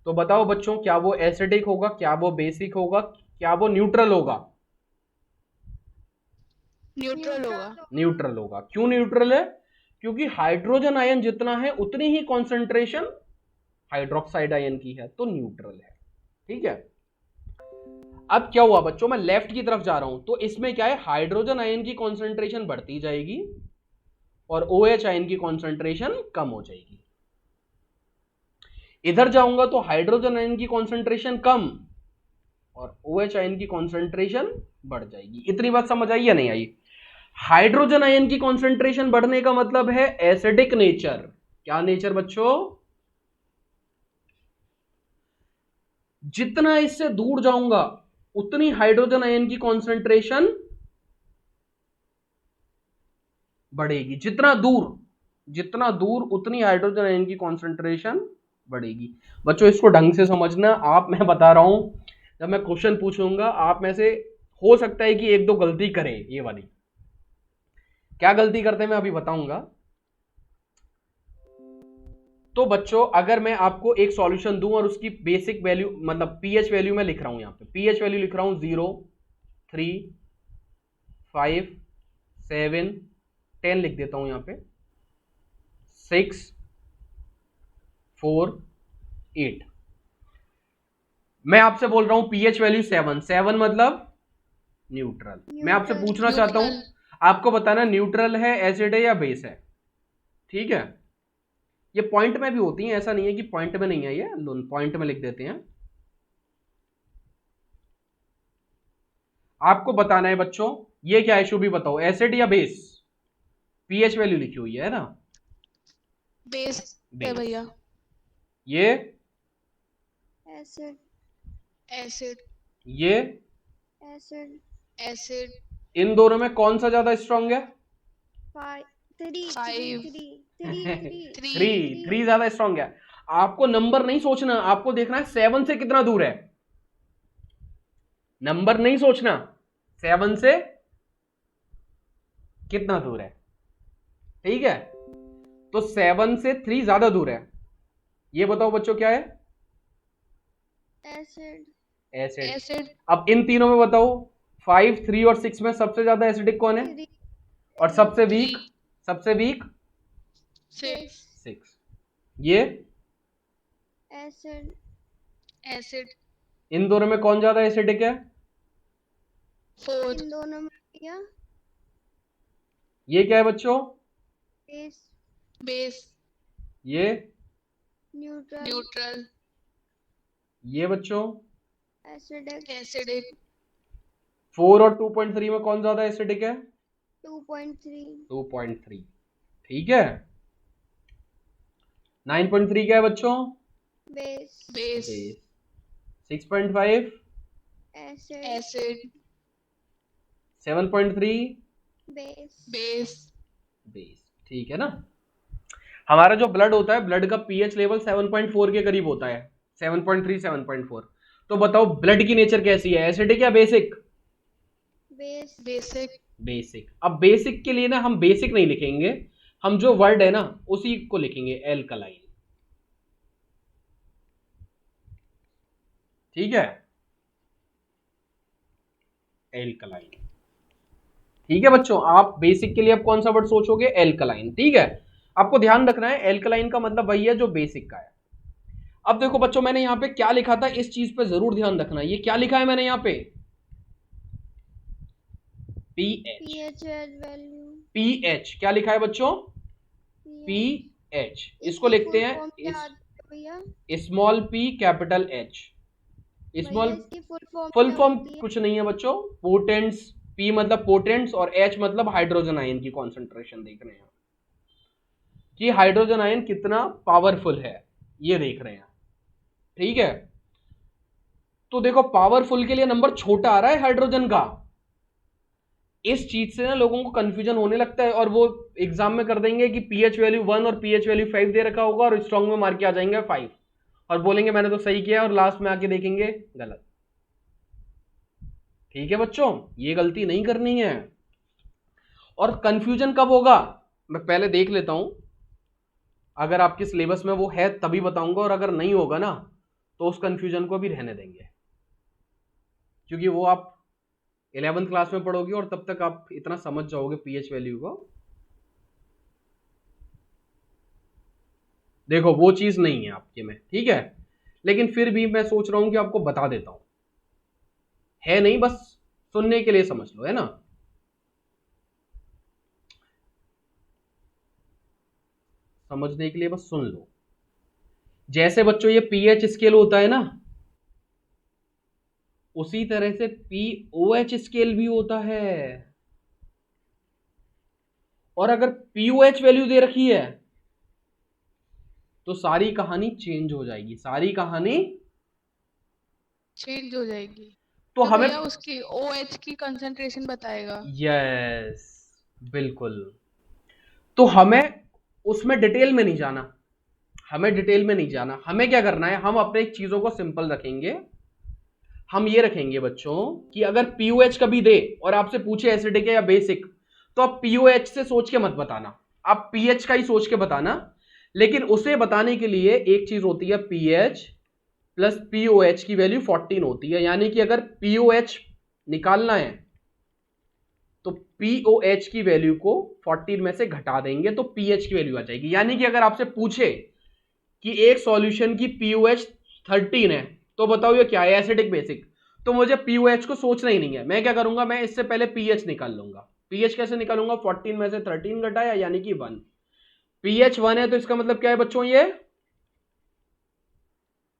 तो बताओ बच्चों, क्या वो एसिडिक होगा, क्या वो बेसिक होगा, क्या वो न्यूट्रल होगा? न्यूट्रल होगा। न्यूट्रल होगा। क्यों न्यूट्रल है? क्योंकि हाइड्रोजन आयन जितना है उतनी ही कॉन्सेंट्रेशन हाइड्रोक्साइड आयन की है, तो न्यूट्रल है। ठीक है। अब क्या हुआ बच्चों, मैं लेफ्ट की तरफ जा रहा हूं, तो इसमें क्या है, हाइड्रोजन आयन की कॉन्सेंट्रेशन बढ़ती जाएगी और OH आयन की कॉन्सेंट्रेशन कम हो जाएगी। इधर जाऊंगा तो हाइड्रोजन आयन की कॉन्सेंट्रेशन कम और OH आयन की कॉन्सेंट्रेशन बढ़ जाएगी। इतनी बात समझ आई या नहीं आई? हाइड्रोजन आयन की कॉन्सेंट्रेशन बढ़ने का मतलब है एसिडिक नेचर। क्या नेचर बच्चों? जितना इससे दूर जाऊंगा उतनी हाइड्रोजन आयन की कॉन्सेंट्रेशन बढ़ेगी। जितना दूर उतनी हाइड्रोजन आयन की कॉन्सेंट्रेशन बढ़ेगी। बच्चों इसको ढंग से समझना। मैं बता रहा हूं, जब मैं क्वेश्चन पूछूंगा आप में से हो सकता है कि एक दो गलती करे। ये वाली क्या गलती करते हैं मैं अभी बताऊंगा। तो बच्चों अगर मैं आपको एक सॉल्यूशन दूं और उसकी बेसिक वैल्यू मतलब पीएच वैल्यू मैं लिख रहा हूं, यहां पे पीएच वैल्यू लिख रहा हूं 0, 3, 5, 7, 10 लिख देता हूं यहां पे, 6, 4, 8। मैं आपसे बोल रहा हूं पीएच वैल्यू 7 मतलब न्यूट्रल। मैं आपसे पूछना चाहता हूं, आपको बताना न्यूट्रल है, एसिड है या बेस है। ठीक है। ये पॉइंट में भी होती है, ऐसा नहीं है कि पॉइंट में नहीं है, ये पॉइंट में लिख देते हैं। आपको बताना है बच्चों, ये क्या है शुभी बताओ, एसिड या बेस? पीएच वैल्यू लिखी हुई है ना, बेस है भैया। ये एसिड। एसिड। ये एसिड। एसिड। इन दोनों में कौन सा ज्यादा स्ट्रांग है? 5, 3, 5, 3 ज्यादा स्ट्रांग है। आपको नंबर नहीं सोचना, आपको देखना है 7 से कितना दूर है। नंबर नहीं सोचना, 7 से कितना दूर है। ठीक है। तो 7 से 3 ज्यादा दूर है। ये बताओ बच्चों क्या है? एसिड। एसिड। अब इन तीनों में बताओ 5, 3 और 6 में सबसे ज्यादा एसिडिक कौन है 3, और सबसे वीक? सबसे वीक 6। ये एसिड। एसिड। इन दोनों में कौन ज्यादा एसिडिक है? 4। इन दोनों में क्या? ये क्या है बच्चों? बेस। बेस। ये न्यूट्रल। न्यूट्रल। ये बच्चों एसिडिक। एसिडिक। 4 और 2.3 में कौन ज्यादा एसिडिक है? 2.3। 2.3। ठीक है। 9.3 क्या है बच्चों? Base. Base. 6.5 acid. Acid. 7.3 base. Base. Base. ठीक है ना। हमारा जो ब्लड होता है, ब्लड का पीएच लेवल 7.4 के करीब होता है, 7.3 7.4। तो बताओ ब्लड की नेचर कैसी है, एसिडिक या बेसिक? बेस। बेसिक। बेसिक। अब बेसिक के लिए ना हम बेसिक नहीं लिखेंगे, हम जो वर्ड है ना उसी को लिखेंगे, एल्कलाइन। ठीक है, एल्कलाइन। ठीक है बच्चों, आप बेसिक के लिए अब कौन सा वर्ड सोचोगे? एल्कलाइन। ठीक है। आपको ध्यान रखना है एल्कलाइन का मतलब वही है जो बेसिक का है। अब देखो बच्चों मैंने यहां पे क्या लिखा था, इस चीज पे जरूर ध्यान रखना। ये क्या लिखा है मैंने यहां पे? पीएच। वैल्यू। पीएच क्या लिखा है बच्चों? पीएच। इसको लिखते हैं small P capital H. Small full form कुछ नहीं है बच्चों, पोटेंट्स। पी मतलब पोटेंट्स और एच मतलब हाइड्रोजन आयन की कॉन्सेंट्रेशन देख रहे हैं कि हाइड्रोजन आयन कितना पावरफुल है, ये देख रहे हैं। ठीक है। तो देखो पावरफुल के लिए नंबर छोटा आ रहा है हाइड्रोजन का। इस चीज से ना लोगों को कंफ्यूजन होने लगता है और वो एग्जाम में कर देंगे कि पीएच वैल्यू 1 और पीएच वैल्यू 5 दे रखा होगा और स्ट्रॉन्ग में मार के आ जाएंगे 5 और बोलेंगे मैंने तो सही किया और लास्ट में आके देखेंगे गलत। ठीक है बच्चों, ये गलती नहीं करनी है। और कंफ्यूजन कब होगा, मैं पहले देख लेता हूं, अगर आपके सिलेबस में वो है तभी बताऊंगा, और अगर नहीं होगा ना तो उस कंफ्यूजन को भी रहने देंगे, क्योंकि वो आप 11th क्लास में पढ़ोगे और तब तक आप इतना समझ जाओगे पीएच वैल्यू को। देखो वो चीज नहीं है आपके में, ठीक है, लेकिन फिर भी मैं सोच रहा हूं कि आपको बता देता हूं, है नहीं, बस सुनने के लिए समझ लो, है ना। समझने के लिए बस सुन लो। जैसे बच्चों ये पीएच स्केल होता है ना, उसी तरह से पीओएच स्केल भी होता है। और अगर पीओएच वैल्यू दे रखी है तो सारी कहानी चेंज हो जाएगी, सारी कहानी चेंज हो जाएगी। तो हमें भैया उसकी OH की कंसंट्रेशन बताएगा। यस, बिल्कुल। तो हमें उसमें डिटेल में नहीं जाना, हमें डिटेल में नहीं जाना, हमें क्या करना है, हम अपने चीजों को सिंपल रखेंगे। हम ये रखेंगे बच्चों कि अगर पीओएच कभी दे और आपसे पूछे एसिडिक है या बेसिक, तो आप पीओएच से सोच के मत बताना, आप पीएच का ही सोच के बताना। लेकिन उसे बताने के लिए एक चीज होती है, पीएच प्लस पीओएच की वैल्यू 14 होती है, यानी कि अगर पीओएच निकालना है तो पीओएच की वैल्यू को 14 में से घटा देंगे तो पीएच की वैल्यू आ जाएगी। यानी कि अगर आपसे पूछे कि एक सॉल्यूशन की पीओएच 13 है तो बताओ ये क्या है, एसिडिक बेसिक, तो मुझे पीओएच को सोचना ही नहीं है। मैं क्या करूंगा, मैं इससे पहले पीएच निकाल लूंगा। पीएच कैसे निकालूंगा, 14 में से 13 घटाया यानी कि 1। पीएच 1 है तो इसका मतलब क्या है बच्चों, ये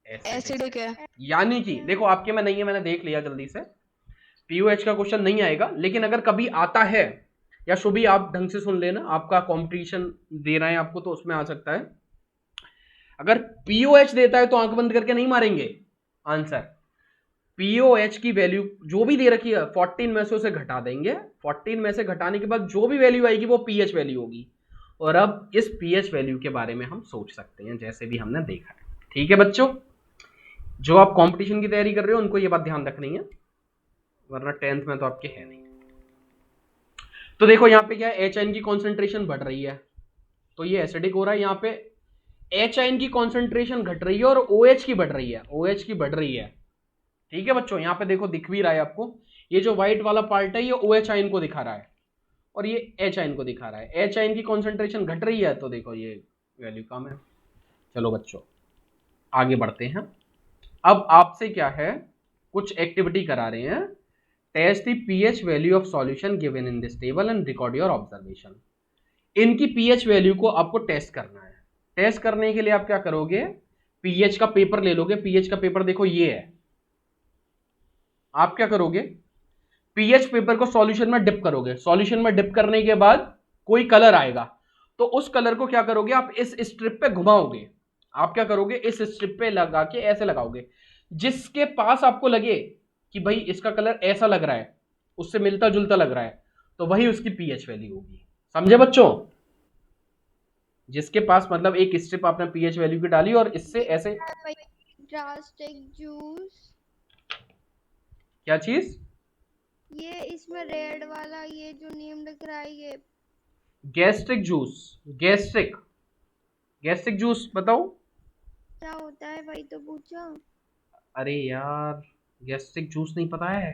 एसिडिक है। यानी कि देखो आपके में नहीं है, मैंने देख लिया जल्दी से, पीओएच का क्वेश्चन नहीं आएगा, लेकिन अगर कभी आता है, या शुभी आप ढंग से सुन लेना, आपका कंपटीशन दे रहे हैं आपको तो उसमें आ सकता है। अगर पीओएच देता है तो आंख बंद करके नहीं मारेंगे आंसर, पीओएच की वैल्यू जो भी दे रखी है 14 में से उसे घटा देंगे, 14 में से घटाने के बाद जो भी वैल्यू आएगी वो पीएच वैल्यू होगी। और अब इस पीएच वैल्यू के बारे में हम सोच सकते हैं, जैसे भी हमने देखा है। ठीक है बच्चों, जो आप कंपटीशन की तैयारी कर रहे हो उनको ये बात ध्यान रखनी है, वरना 10th में तो आपके है नहीं। तो देखो यहाँ पे क्या है, एच आयन की कॉन्सेंट्रेशन बढ़ रही है तो ये एसिडिक हो रहा है, यहाँ पे एच आयन की कॉन्सेंट्रेशन घट रही है और OH की बढ़ रही है, OH की बढ़ रही है। ठीक है बच्चों, यहाँ पे देखो दिख भी रहा है आपको, ये जो व्हाइट वाला पार्ट है ये OH आयन को दिखा रहा है और ये H आयन को दिखा रहा है। H आयन की कॉन्सेंट्रेशन घट रही है तो देखो ये वैल्यू कम है। चलो बच्चों आगे बढ़ते हैं। अब आपसे क्या है, कुछ एक्टिविटी करा रहे हैं, test the pH value of solution given in this table and record your observation. इनकी पीएच वैल्यू को आपको टेस्ट करना है। टेस्ट करने के लिए आप क्या करोगे, पीएच का पेपर ले लोगे। पीएच का पेपर देखो ये है, आप क्या करोगे, पीएच पेपर को सॉल्यूशन में डिप करोगे। सॉल्यूशन में डिप करने के बाद कोई कलर आएगा तो उस कलर को क्या करोगे, आप इस स्ट्रिप पे घुमाओगे। आप क्या करोगे, इस स्ट्रिप पे लगा के ऐसे लगाओगे, जिसके पास आपको लगे कि भाई इसका कलर ऐसा लग रहा है, उससे मिलता जुलता लग रहा है, तो वही उसकी पीएच वैल्यू होगी। समझे बच्चों, जिसके पास मतलब एक स्ट्रिप आपने पीएच वैल्यू की डाली और इससे ऐसे, ड्रास्टिक जूस, क्या चीज, ये इसमें रेड वाला ये जो नेम लिख रहा है ये गैस्ट्रिक जूस, गैस्ट्रिक जूस बताओ क्या होता है भाई, तो पूछा। अरे यार गैस्ट्रिक जूस नहीं पता है,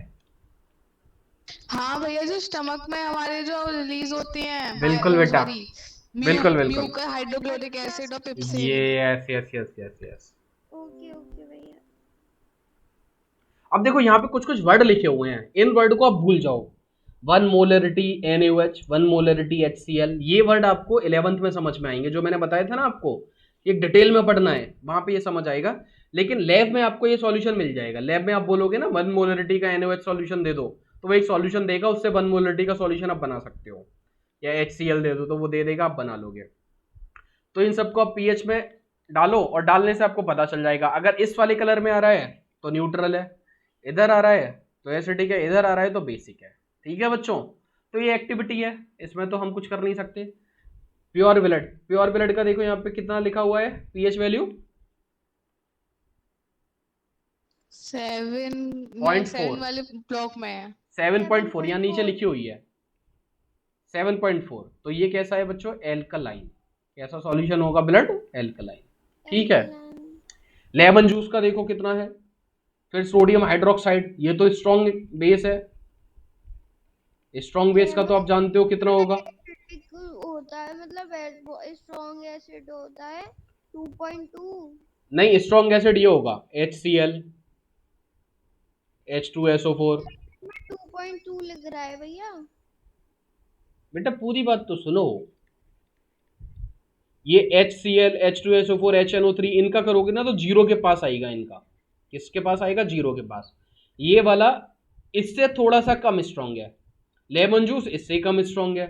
हाँ भैया, जो स्टमक में हमारे जो रिलीज होती हैं, बिल्कुल बेटा, बिल्कुल बिल्कुल, म्यूक हाइड्रोक्लोरिक एसिड और पेप्सिन। ये yes yes yes yes yes. Okay okay भैया। अब देखो यहाँ पे कुछ कुछ वर्ड लिखे हुए हैं, इन वर्ड को आप भूल जाओ। 1 मोलरिटी NaOH, 1 मोलरिटी HCl, ये वर्ड आपको 11th में समझ में आएंगे, जो मैंने बताया था ना आपको, ये डिटेल में पढ़ना है, वहां पे ये समझ आएगा। लेकिन लैब में आपको ये सॉल्यूशन मिल जाएगा। लैब में आप बोलोगे ना 1 मोलरिटी का NaOH सॉल्यूशन दे दो, तो वो एक सॉल्यूशन देगा, उससे 1 मोलरिटी का सॉल्यूशन आप बना सकते हो, या HCl दे दो तो वो दे देगा, आप बना लोगे। तो इन सबको आप पीएच में डालो और डालने से आपको पता चल जाएगा। अगर इस वाले कलर में आ रहा है तो न्यूट्रल है, इधर आ रहा है तो एसिडिक है, इधर आ रहा है तो बेसिक है। ठीक है बच्चों, तो ये एक्टिविटी है, इसमें तो हम कुछ कर नहीं सकते। प्योर ब्लड का देखो यहाँ पे कितना लिखा हुआ है पीएच वैल्यू, 7 मैं पॉइंट 7 फोर वाले ब्लॉक में है। 7.4 यहाँ नीचे 7.4 लिखी हुई है 7.4। तो ये कैसा है बच्चों? एल्कलाइन। कैसा सॉल्यूशन होगा? Blood alkaline. ठीक है। एल्कलाइन। लेमन जूस का देखो कितना है। फिर सोडियम हाइड्रोक्साइड, ये तो स्ट्रॉन्ग बेस है। स्ट्रॉन्ग बेस का तो लेमन आप जानते हो कितना होगा। एसिडिक होता है, मतलब स्ट्रॉन्ग एसिड होता है 2.2। नहीं, स्ट्रॉन्ग एसिड ये होगा HCl, H2SO4। 2.2 लिख रहा है भैया। बेटा पूरी बात तो सुनो। ये HCl, H2SO4, HNO3 इनका करोगे ना तो जीरो के पास आएगा इनका। किसके पास आएगा? जीरो के पास। ये वाला इससे थोड़ा सा कम स्ट्रॉन्ग है। लेमन जूस इससे कम स्ट्रॉन्ग है।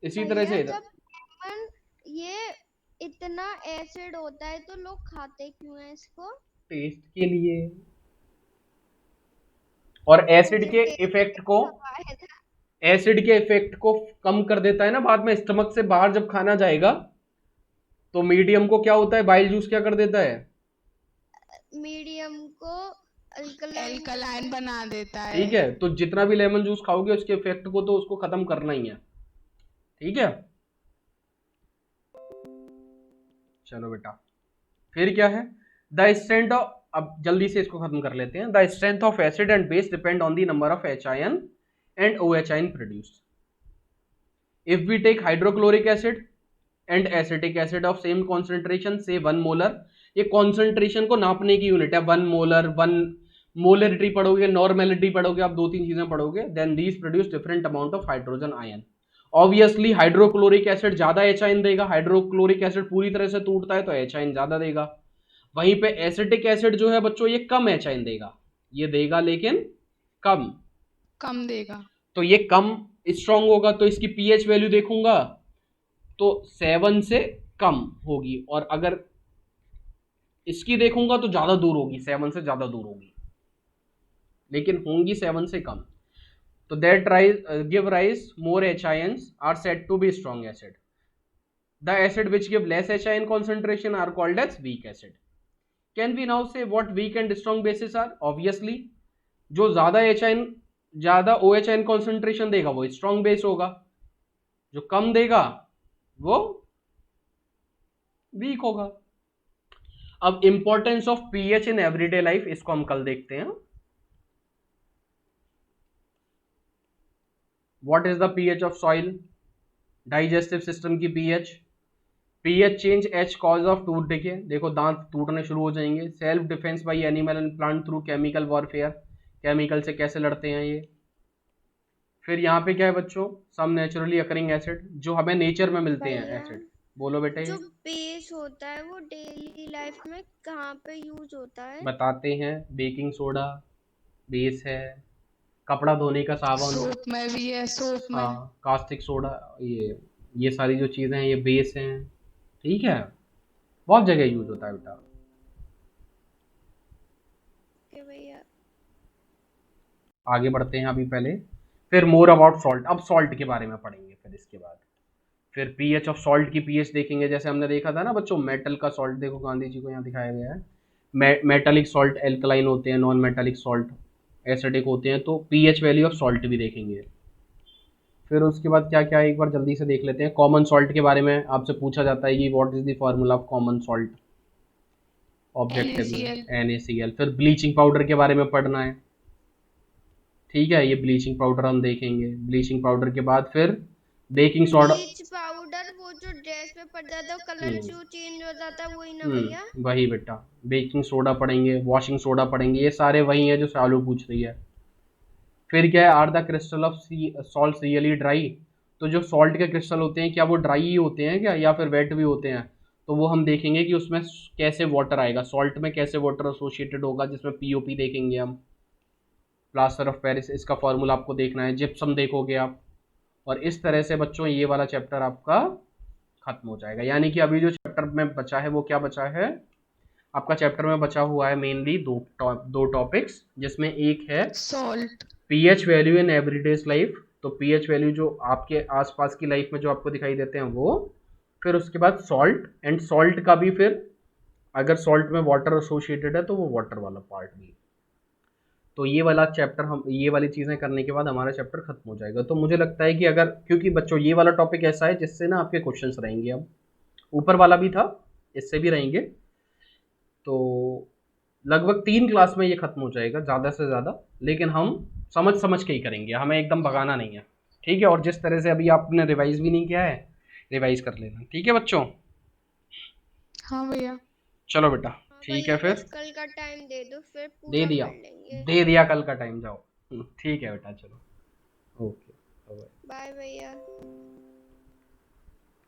इसी तरह भैया से जब लेमन ये इतना एसिड होता है तो लोग खाते क्यों हैं इसको? टेस्ट के लिए। और एसिड मुझे के टेस्ट इफेक्ट को, आया था। एसिड के इफेक्ट को कम कर देता है ना बाद में। स्टमक से बाहर जब खाना जाएगा तो मीडियम को क्या होता है? बाइल जूस क्या कर देता है? मीडियम को अल्कलाइन एल्कलाइन बना देता है। ठीक है। तो जितना भी लेमन जूस खाओगे उसके इफेक्ट को तो उसको खत्म करना ही है। ठीक है। चलो बेटा, फिर क्या है? द स्ट्रेंथ ऑफ, अब जल्दी से इसको खत्म कर लेते हैं। The strength of acid and base depend on the number of H ion and OH ion produced. If we take hydrochloric acid and acetic acid of same concentration, say 1 molar, ये concentration को नापने की unit है। 1 molar, 1 molarity पढ़ोगे, normality पढ़ोगे, आप 2-3 चीजें पढ़ोगे। Then these produce different amount of hydrogen ion. Obviously hydrochloric acid ज्यादा H आयन देगा। हाइड्रोक्लोरिक एसिड पूरी तरह से टूटता है तो H आयन ज्यादा देगा। वहीं पे एसिटिक एसिड जो है बच्चों ये कम H आयन देगा। ये देगा लेकिन कम देगा। तो ये कम स्ट्रांग होगा। तो इसकी पीएच वैल्यू देखूंगा तो 7 से कम होगी, और अगर इसकी देखूंगा तो ज्यादा दूर होगी, 7 से ज्यादा दूर होगी, लेकिन होंगी 7 से कम। तो that give rise more H ions are said to be strong acid. The acid which give less H ion concentration are called as weak acid. Can we now say what weak and strong basis are? Obviously जो ज्यादा ज्यादा OH ion concentration देगा वो strong base होगा, जो कम देगा वो weak होगा। अब importance of pH in everyday life, इसको हम कल देखते हैं। What is the pH of soil? Digestive system की pH. PH change H cause of tooth decay, देखो दांत टूटने शुरू हो जाएंगे। Self defence by animal and plant through chemical warfare, chemical से कैसे लड़ते हैं ये। फिर यहाँ पे क्या है बच्चों? सम नेचुरली अकरिंग एसिड, जो हमें नेचर में मिलते हैं भैया एसिड। बोलो बेटे। जो बेस होता है वो डेली लाइफ में कहाँ पे यूज होता है? बताते हैं। बेकिंग सोडा बेस है, कपड़ा धोने का साबुन, सोप में भी है, सोप में। हाँ, कास्टिक सोडा, ये सारी जो चीज़ें हैं ये बेस हैं। ठीक है, बहुत जगह यूज होता है बेटा। कि भैया आगे बढ़ते हैं अभी पहले। फिर मोर अबाउट सॉल्ट, अब सॉल्ट के बारे में पढ़ेंगे। फिर इसके बाद फिर पीएच ऑफ सॉल्ट की पीएच देखेंगे। जैसे हमने देखा था ना बच्चों, मेटल का सॉल्ट, देखो गांधी जी को यहाँ दिखाया गया है। मेटालिक सॉल्ट एल्कलाइन होते हैं, नॉन मेटालिक सॉल्ट एसिडिक होते हैं। तो पीएच वैल्यू ऑफ सॉल्ट भी देखेंगे। फिर उसके बाद क्या क्या है एक बार जल्दी से देख लेते हैं। कॉमन सॉल्ट के बारे में आपसे पूछा जाता है कि what is the formula of common salt, objective में NaCl। फिर ब्लीचिंग पाउडर के बारे में पढ़ना है। ठीक है, ये ब्लीचिंग पाउडर हम देखेंगे। ब्लीचिंग पाउडर के बाद फिर बेकिंग सोडा। ब्लीच पाउडर वो जो ड्रेस पे पड़ जाता है, कलर जो चेंज हो जाता है, वही ना भैया? वही बेटा। बेकिंग सोडा पढ़ेंगे, वॉशिंग सोडा पढ़ेंगे, ये सारे वही हैं जो सालू पूछ रही है। फिर क्या है? Are the crystal of salt really dry, तो जो सॉल्ट के क्रिस्टल होते हैं क्या वो ड्राई ही होते हैं क्या, या फिर वेट भी होते हैं? तो वो हम देखेंगे कि उसमें कैसे वाटर आएगा, सॉल्ट में कैसे वाटर एसोसिएटेड होगा, जिसमें POP देखेंगे हम, प्लास्टर ऑफ पेरिस, इसका फॉर्मूला आपको देखना है। जिप्सम देखोगे आप। और इस तरह से बच्चों ये वाला चैप्टर आपका खत्म हो जाएगा। यानी कि अभी जो चैप्टर में बचा है वो क्या बचा है आपका? चैप्टर में बचा हुआ है मेनली दो टॉपिक्स, जिसमें एक है salt, pH value in everyday's life. तो पीएच वैल्यू जो आपके आसपास की लाइफ में जो आपको दिखाई देते हैं वो। फिर उसके बाद सॉल्ट, एंड सॉल्ट का भी फिर अगर सॉल्ट में वाटर एसोसिएटेड है तो वो वाटर वाला पार्ट भी। तो ये वाला चैप्टर, हम ये वाली चीज़ें करने के बाद हमारा चैप्टर खत्म हो जाएगा। तो मुझे लगता है कि अगर, क्योंकि बच्चों ये वाला टॉपिक ऐसा है जिससे ना आपके क्वेश्चंस रहेंगे, अब ऊपर वाला भी था, इससे भी रहेंगे। तो लगभग 3 क्लास में ये खत्म हो जाएगा ज़्यादा से ज़्यादा, लेकिन हम समझ समझ के ही करेंगे, हमें एकदम भगाना नहीं है, ठीक है। और जिस तरह से अभी आपने रिवाइज भी नहीं किया है, रिवाइज कर लेना, ठीक है बच्चों। हाँ भैया। चलो बेटा, हाँ ठीक है भैया, फिर। बस कल का टाइम दे दो, फिर दे पूरा दिया, कर लेंगे। दे दिया कल का टाइम, जाओ। ठीक है बेटा, चलो, ओके, बाय। बाय भैया।